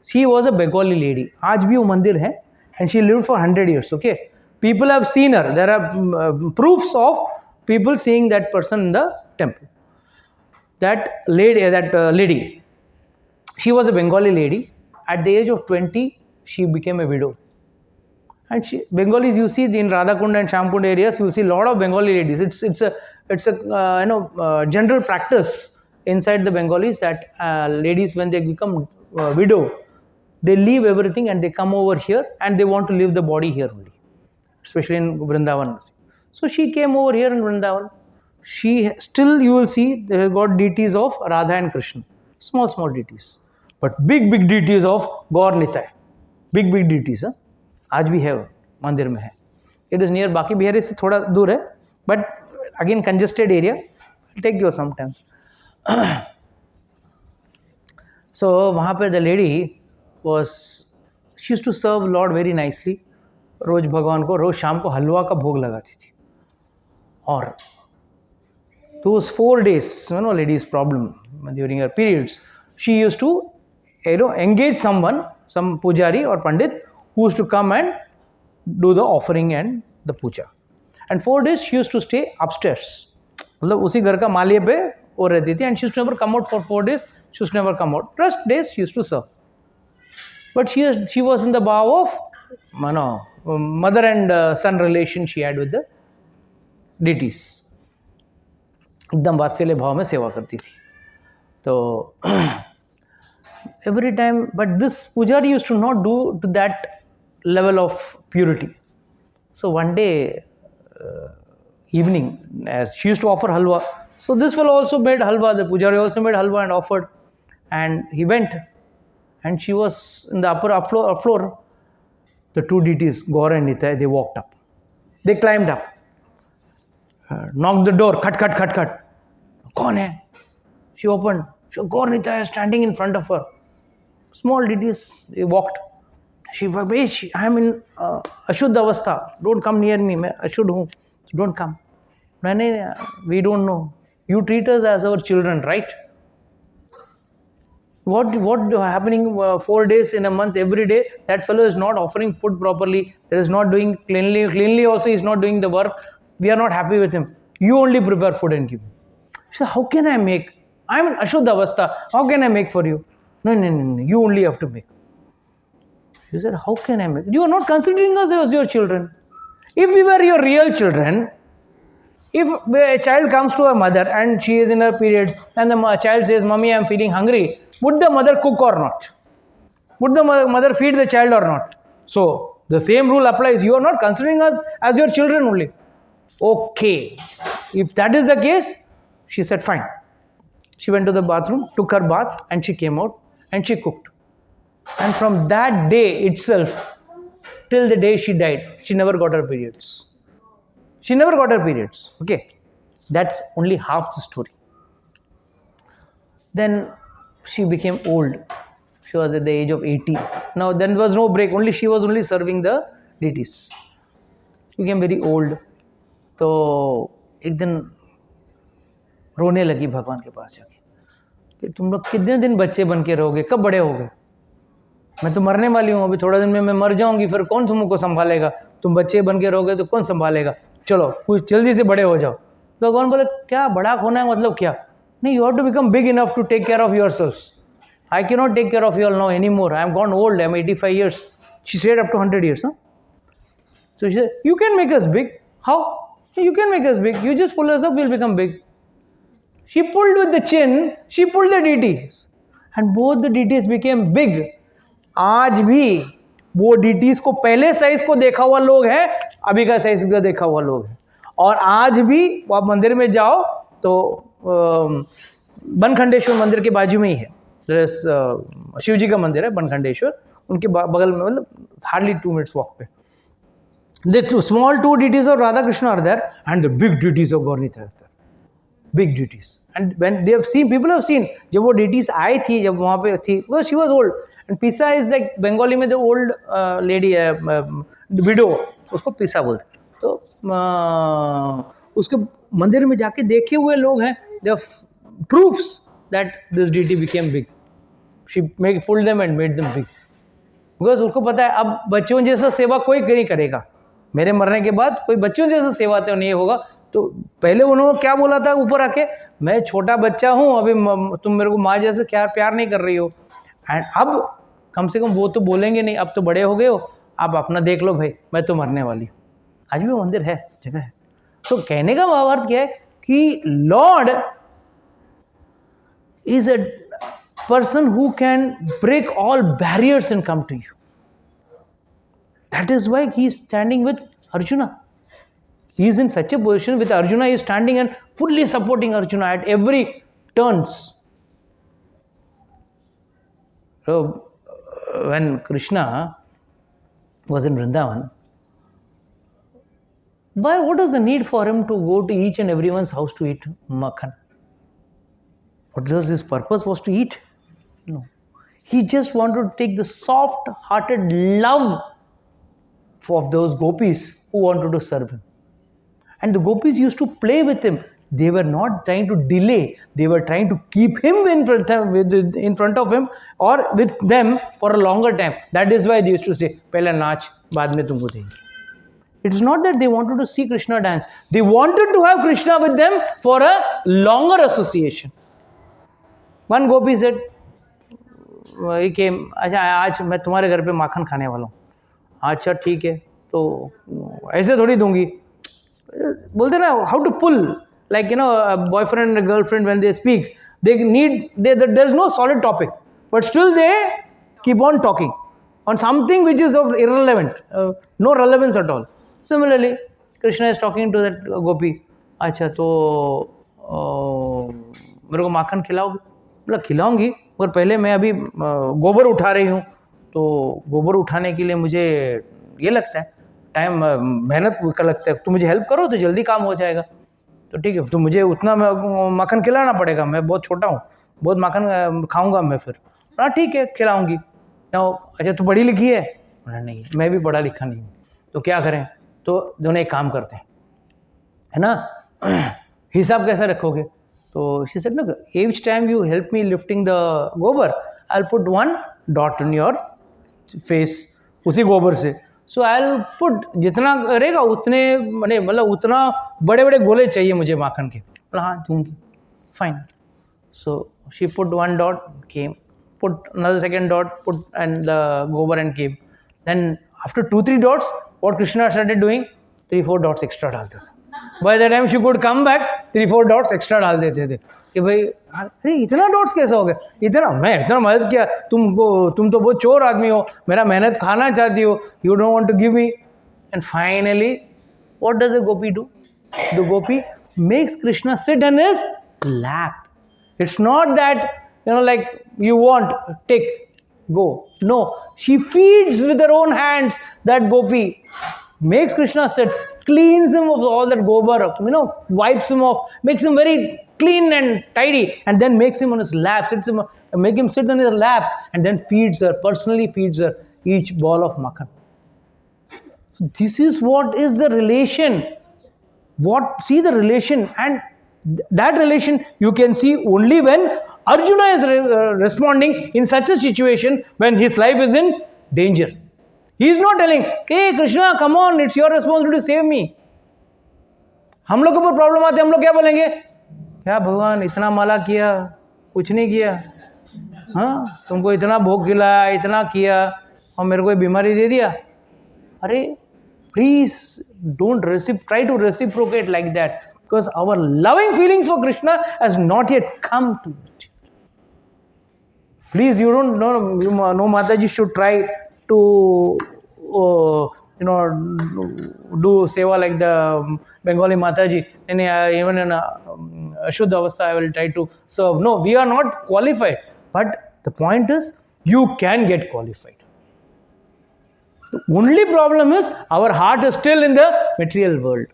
she was a Bengali lady. Aaj bhi wo mandir hai, and she lived for 100 years. Okay, people have seen her. There are proofs of people seeing that person in the temple. That lady, she was a Bengali lady. At the age of 20, she became a widow. And Bengalis, you see in Radhakund and Shampund areas, you will see a lot of Bengali ladies. It's a general practice inside the Bengalis that ladies, when they become widow, they leave everything and they come over here and they want to leave the body here only, especially in Vrindavan. So she came over here in Vrindavan. She still, you will see, they have got deities of Radha and Krishna, small deities, but big deities of Gaur Nitai, big deities. आज भी है मंदिर में है. It is near बाकी बिहारी से थोड़ा दूर है, but again congested area. It'll take you some time. So वहाँ पे the lady she used to serve Lord very nicely. रोज भगवान को रोज शाम को हलवा का भोग लगाती थी. और those 4 days, ladies' problem during her periods, she used to, engage some pujari or pandit who used to come and do the offering and the puja. And 4 days she used to stay upstairs. मतलब उसी घर का मालिये पे वो रहती थी, and she used to never come out for 4 days. She used to never come out. Rest days she used to serve. But she was in the vow of mother and son relation she had with the deities. एकदम वात्सल्य भाव में सेवा करती थी. तो every time, but this pujari used to not do to that level of purity. So one day evening, as she used to offer halwa, so this fellow also made halwa, the pujari also made halwa and offered, and he went, and she was in the upper floor. The 2 deities, Gaur and Nitai, they walked up, they climbed up, knocked the door, cut. Kaun hai? She opened. Gaur Nitai is standing in front of her. Small deities, they walked. She said, I am in Ashuddha Avastha. Don't come near me. I Ashuddha hu. Don't come. We don't know. You treat us as our children, right? What happening 4 days in a month, every day? That fellow is not offering food properly. There is not doing cleanly also he is not doing the work. We are not happy with him. You only prepare food and give him. She said, how can I make? I am in Ashuddha Avastha. How can I make for you? No. You only have to make. She said, how can I make? You are not considering us as your children. If we were your real children, if a child comes to a mother and she is in her periods and the child says, Mommy, I am feeling hungry, would the mother cook or not? Would the mother feed the child or not? So, the same rule applies. You are not considering us as your children only. Okay. If that is the case, she said, fine. She went to the bathroom, took her bath, and she came out and she cooked. And from that day itself, till the day she died, she never got her periods. She never got her periods. Okay. That's only half the story. Then she became old. She was at the age of 80. Now, then there was no break. She was only serving the deities. She became very old. तो एक दिन रोने लगी भगवान के पास जाके कि तुम लोग कितने दिन बच्चे बन के रहोगे, कब बड़े होगे? मैं तो मरने वाली हूँ, अभी थोड़ा दिन में मैं मर जाऊंगी, फिर कौन तुमको संभालेगा? तुम बच्चे बन के रहोगे तो कौन संभालेगा? चलो कुछ जल्दी से बड़े हो जाओ. भगवान बोले क्या बड़ा होना है मतलब क्या? नहीं, you have to become big enough to take care of yourselves. I cannot take care of you all now anymore. I am gone old. I am 85 years. She said up to 100 years. Huh? So she said, you can make us big. How? You can make us big. You just pull us up, we'll become big. She pulled with the chin. She pulled the deities. And both the deities became big. आज भी वो deities को पहले size को देखा हुआ लोग हैं, अभी का साइज को देखा हुआ लोग हैं. और आज भी आप मंदिर में जाओ तो बनखंडेश्वर मंदिर के बाजू में ही है. शिव जी का मंदिर है बनखंडेश्वर, उनके बगल में, मतलब हार्डली 2 minutes वॉक पे. The small 2 deities of Radha Krishna are there, and the big deities of Gaurnita are there. Big deities. And when they have seen, people have seen, जब वो deities आई थी, जब वहाँ पे थी, well, she was old. And Pisa is like Bengali में जो old lady है, widow, उसको Pisa बोलते. तो उसके मंदिर में जाके देखे हुए लोग हैं, they have proofs that this deity became big. She pulled them and made them big. Because उसको पता है अब बच्चों जैसा सेवा कोई नहीं करेगा. मेरे मरने के बाद कोई बच्चों जैसा सेवा तो नहीं होगा. तो पहले उन्होंने क्या बोला था ऊपर आके, मैं छोटा बच्चा हूँ, अभी तुम मेरे को माँ जैसे प्यार नहीं कर रही हो. एंड अब कम से कम वो तो बोलेंगे नहीं, अब तो बड़े हो गए हो, आप अपना देख लो भाई, मैं तो मरने वाली हूँ. आज भी मंदिर है, जगह है. तो कहने का भावार्थ क्या है कि Lord is a person who can break all barriers and come to you. That is why he is standing with Arjuna. He is in such a position with Arjuna, he is standing and fully supporting Arjuna at every turns. So, when Krishna was in Vrindavan, what was the need for him to go to each and everyone's house to eat makhan? What was his purpose? Was to eat? No. He just wanted to take the soft-hearted love of those gopis who wanted to serve him. And the gopis used to play with him. They were not trying to delay. They were trying to keep him in front of him or with them for a longer time. That is why they used to say, "Pehla naach, baad mein tumko denge." It is not that they wanted to see Krishna dance. They wanted to have Krishna with them for a longer association. One gopi said, he came, अच्छा आज मैं तुम्हारे घर पे माखन खाने वाला हूँ. अच्छा ठीक है, तो ऐसे थोड़ी दूंगी. बोलते ना, how to pull, like a boyfriend and a girlfriend when they speak, there is no solid topic, but still they keep on talking on something which is of irrelevant, no relevance at all. Similarly, Krishna is talking to that gopi. अच्छा तो मेरे को माखन खिलाओगे? बोला खिलाऊंगी, मगर पहले मैं अभी गोबर उठा रही हूँ, तो गोबर उठाने के लिए मुझे ये लगता है टाइम, मेहनत का लगता है, तो मुझे हेल्प करो तो जल्दी काम हो जाएगा. तो ठीक है, तो मुझे उतना माखन खिलाना पड़ेगा, मैं बहुत छोटा हूँ, बहुत माखन खाऊंगा मैं फिर. हाँ ठीक है, खिलाऊंगी. अच्छा तू पढ़ी लिखी है? नहीं, मैं भी पढ़ा लिखा नहीं हूँ. तो क्या करें? तो दोनों एक काम करते हैं, है ना, हिसाब कैसे रखोगे? तो she said, look, each time you help me lifting the gobar, I'll put 1 dot on your face, उसी गोबर से. So I'll put, जितना रहेगा उतने, मतलब उतना बड़े बड़े गोले चाहिए मुझे माखन के. हाँ दूंगी, fine. So she put 1 dot, came, put another second dot, put and the gobar and came. Then after 2-3 dots, what Krishna started doing, 3-4 dots extra डालते थे. By the time she could come back, 3-4 dots extra डाल देते थे कि भाई अरे इतना dots कैसे हो गए, इतना मैं इतना मदद किया तुम तो बहुत चोर आदमी हो, मेरा मेहनत खाना चाहती हो, you don't want to give me. And finally, what does the gopi do? The gopi makes Krishna sit in his lap. It's not that like you want, take, go. No, she feeds with her own hands that gopi, makes Krishna sit, cleans him of all that gobar, wipes him off, makes him very clean and tidy, and then makes him on his lap, make him sit on his lap, and then personally feeds her each ball of makhan. So this is what is the relation. See the relation, and that relation you can see only when Arjuna is responding in such a situation when his life is in danger. He is not telling, hey Krishna, come on, it's your responsibility to save me. हम लोग के ऊपर problem आती है, हम लोग क्या बोलेंगे, क्या भगवान इतना माला किया, कुछ नहीं किया, हाँ तुमको इतना भोग खिलाया, इतना किया और मेरे को बीमारी दे दिया. अरे please don't try to reciprocate like that, because our loving feelings for Krishna has not yet come to it. Please, you don't know, Mataji should try to do seva like the Bengali Mataji, and even in Ashuddha Avastha I will try to serve. No, we are not qualified, but the point is you can get qualified. The only problem is our heart is still in the material world.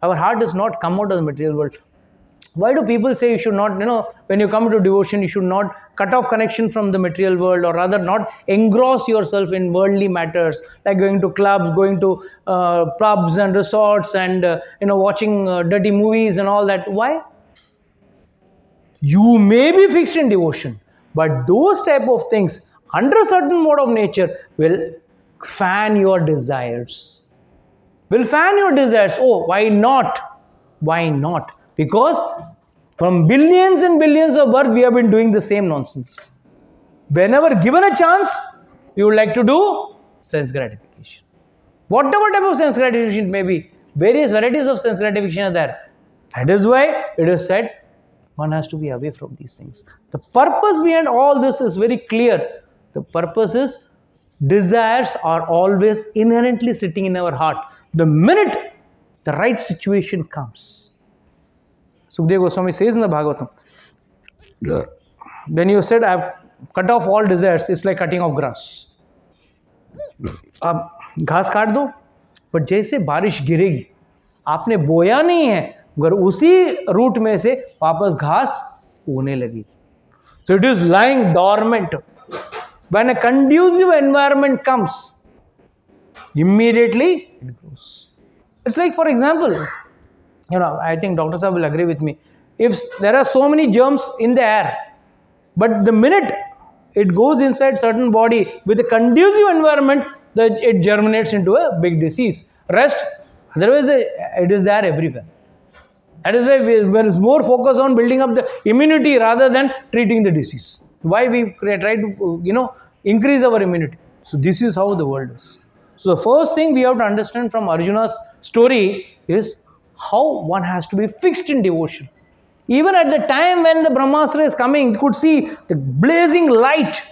Our heart does not come out of the material world. Why do people say you should not, when you come to devotion, you should not cut off connection from the material world, or rather not engross yourself in worldly matters, like going to clubs, going to pubs and resorts and, watching dirty movies and all that. Why? You may be fixed in devotion, but those type of things, under a certain mode of nature, will fan your desires. Oh, why not? Why not? Because from billions and billions of births, we have been doing the same nonsense. Whenever given a chance, you would like to do sense gratification. Whatever type of sense gratification may be, various varieties of sense gratification are there. That is why it is said, one has to be away from these things. The purpose behind all this is very clear. The purpose is, desires are always inherently sitting in our heart. The minute the right situation comes. Sukadeva Goswami says in the Bhagavatam, when you said, I have cut off all desires, it's like cutting off grass. आप घास काट दो, but जैसे बारिश गिरेगी, आपने बोया नहीं है, मगर उसी रूट में से वापस घास उगने लगी. So it is lying dormant. When a conducive environment comes, immediately it grows. It's like, for example, I think Dr. Sahab will agree with me. If there are so many germs in the air, but the minute it goes inside certain body with a conducive environment, it germinates into a big disease. Otherwise it is there everywhere. That is why there is more focus on building up the immunity rather than treating the disease. Why we try to, increase our immunity. So this is how the world is. So the first thing we have to understand from Arjuna's story is how one has to be fixed in devotion. Even at the time when the Brahmastra is coming, you could see the blazing light.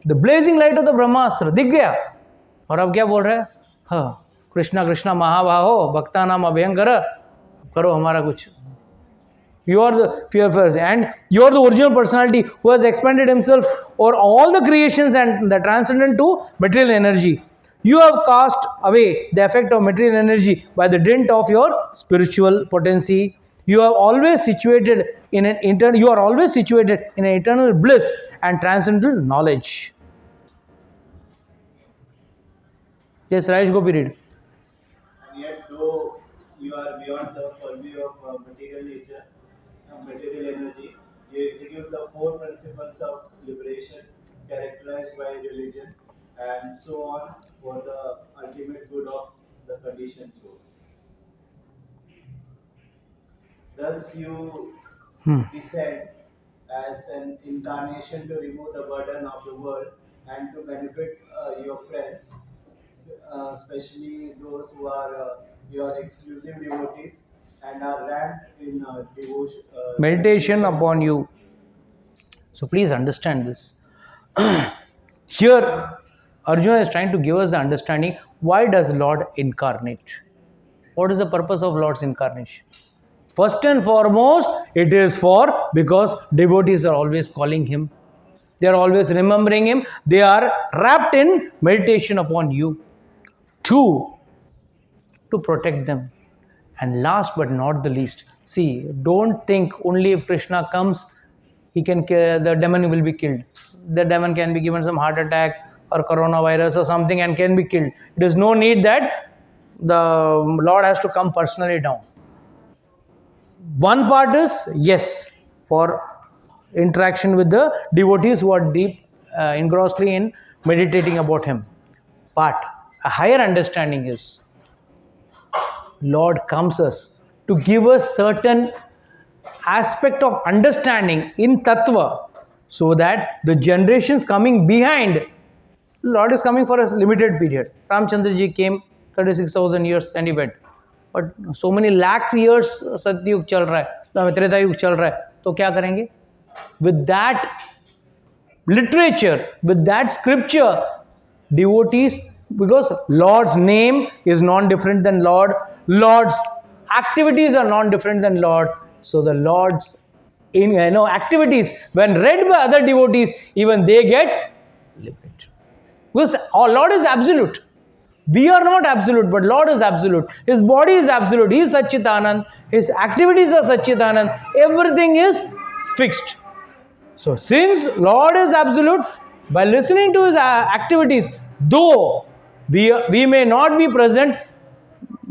The blazing light of the Brahmastra. दिख गया. और अब क्या बोल रहा है? हाँ, कृष्णा कृष्णा महाबाहो भक्ता नाम अभयंकर, करो हमारा कुछ. You are the fear first, and you are the original personality who has expanded himself over all the creations and the transcendent to material energy. You have cast away the effect of material energy by the dint of your spiritual potency. You are always situated in an eternal bliss and transcendental knowledge. Yes, Raj Gopi, read. And yet, though you are beyond the purview of material nature, material energy, you execute the four principles of liberation characterized by religion and so on for the ultimate good of the conditioned souls. Thus you descend as an incarnation to remove the burden of the world and to benefit your friends, especially those who are your exclusive devotees and are ranked in devotion, meditation upon you. So please understand this. Here, Arjuna is trying to give us the understanding, why does Lord incarnate? What is the purpose of Lord's incarnation? First and foremost, it is because devotees are always calling him. They are always remembering him. They are wrapped in meditation upon you. 2, to protect them. And last but not the least, see, don't think only if Krishna comes, he can kill, the demon will be killed. The demon can be given some heart attack or coronavirus or something and can be killed. There is no need that the Lord has to come personally down. One part is, yes, for interaction with the devotees who are deep, engrossly in meditating about him. But a higher understanding is, Lord comes us to give us certain aspect of understanding in Tattva, so that the generations coming behind, Lord is coming for a limited period. Ramchandra ji came 36,000 years and he went. But so many lakh years Satyug chal raha hai, Treta Yug chal raha hai, तो क्या करेंगे? With that literature, with that scripture, devotees, because Lord's name is non-different than Lord, Lord's activities are non-different than Lord, so the Lord's activities, when read by other devotees, even they get limited. Because our Lord is absolute. We are not absolute, but Lord is absolute. His body is absolute. He is Satchitanand. His activities are Satchitanand. Everything is fixed. So since Lord is absolute, by listening to his activities, though we may not be present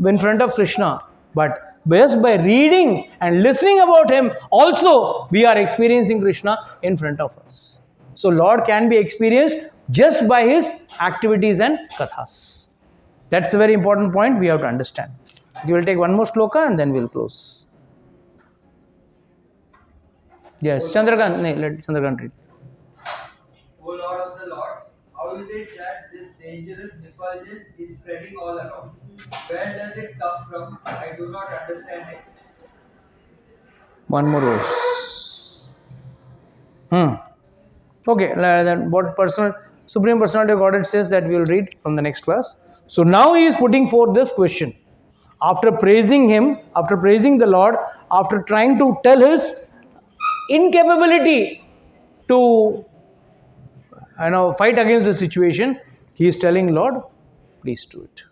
in front of Krishna, but just by reading and listening about him, also we are experiencing Krishna in front of us. So Lord can be experienced just by his activities and kathas. That's a very important point we have to understand. We will take one more sloka and then we'll close. Yes, Chandrakant, let Chandrakant read. O Lord of the Lords, how is it that this dangerous effulgence is spreading all around? Where does it come from? I do not understand it. One more verse. Okay, then what Supreme Personality of Godhead says that we will read from the next class. So now he is putting forth this question. After praising him, after praising the Lord, after trying to tell his incapability to fight against the situation, he is telling Lord, please do it.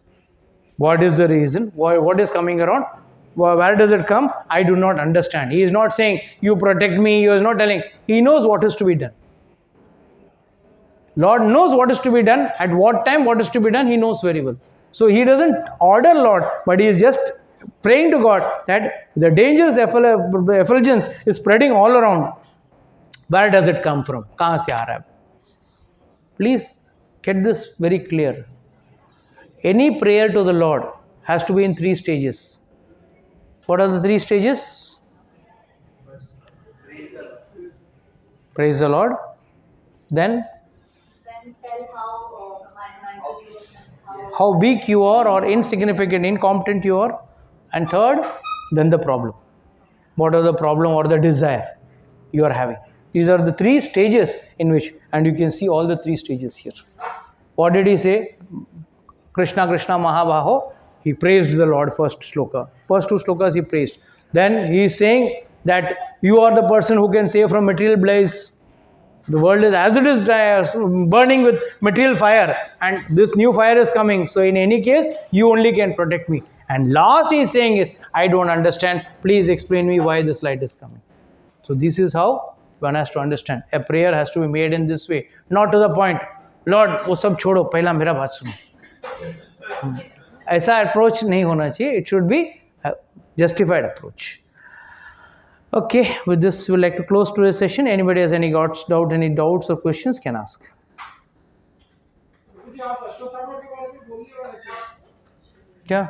What is the reason? What is coming around? Where does it come? I do not understand. He is not saying, you protect me. He is not telling. He knows what is to be done. Lord knows what is to be done, at what time what is to be done, he knows very well. So he doesn't order Lord, but he is just praying to God that the dangerous effulgence is spreading all around. Where does it come from? Kahan se aa raha hai? Please get this very clear. Any prayer to the Lord has to be in 3 stages. What are the 3 stages? Praise the Lord. Then tell how weak you are or insignificant, incompetent you are. And third, then the problem. What are the problem or the desire you are having? These are the 3 stages in which, and you can see all the 3 stages here. What did he say? Krishna, Krishna, Mahabaho. He praised the Lord, first sloka. First 2 slokas he praised. Then he is saying that you are the person who can save from material blaze. The world is as it is burning with material fire, and this new fire is coming. So in any case, you only can protect me. And last he is saying is, I don't understand. Please explain me why this light is coming. So this is how one has to understand. A prayer has to be made in this way. Not to the point, Lord, वो सब छोड़ो, पहला मेरा बात सुनो. ऐसा approach नहीं होना चाहिए. It should be a justified approach. Okay, with this we'd like to close today's session. Anybody has any doubts or questions can ask. आप अश्वत्थामा के बारे में बोलिए क्या?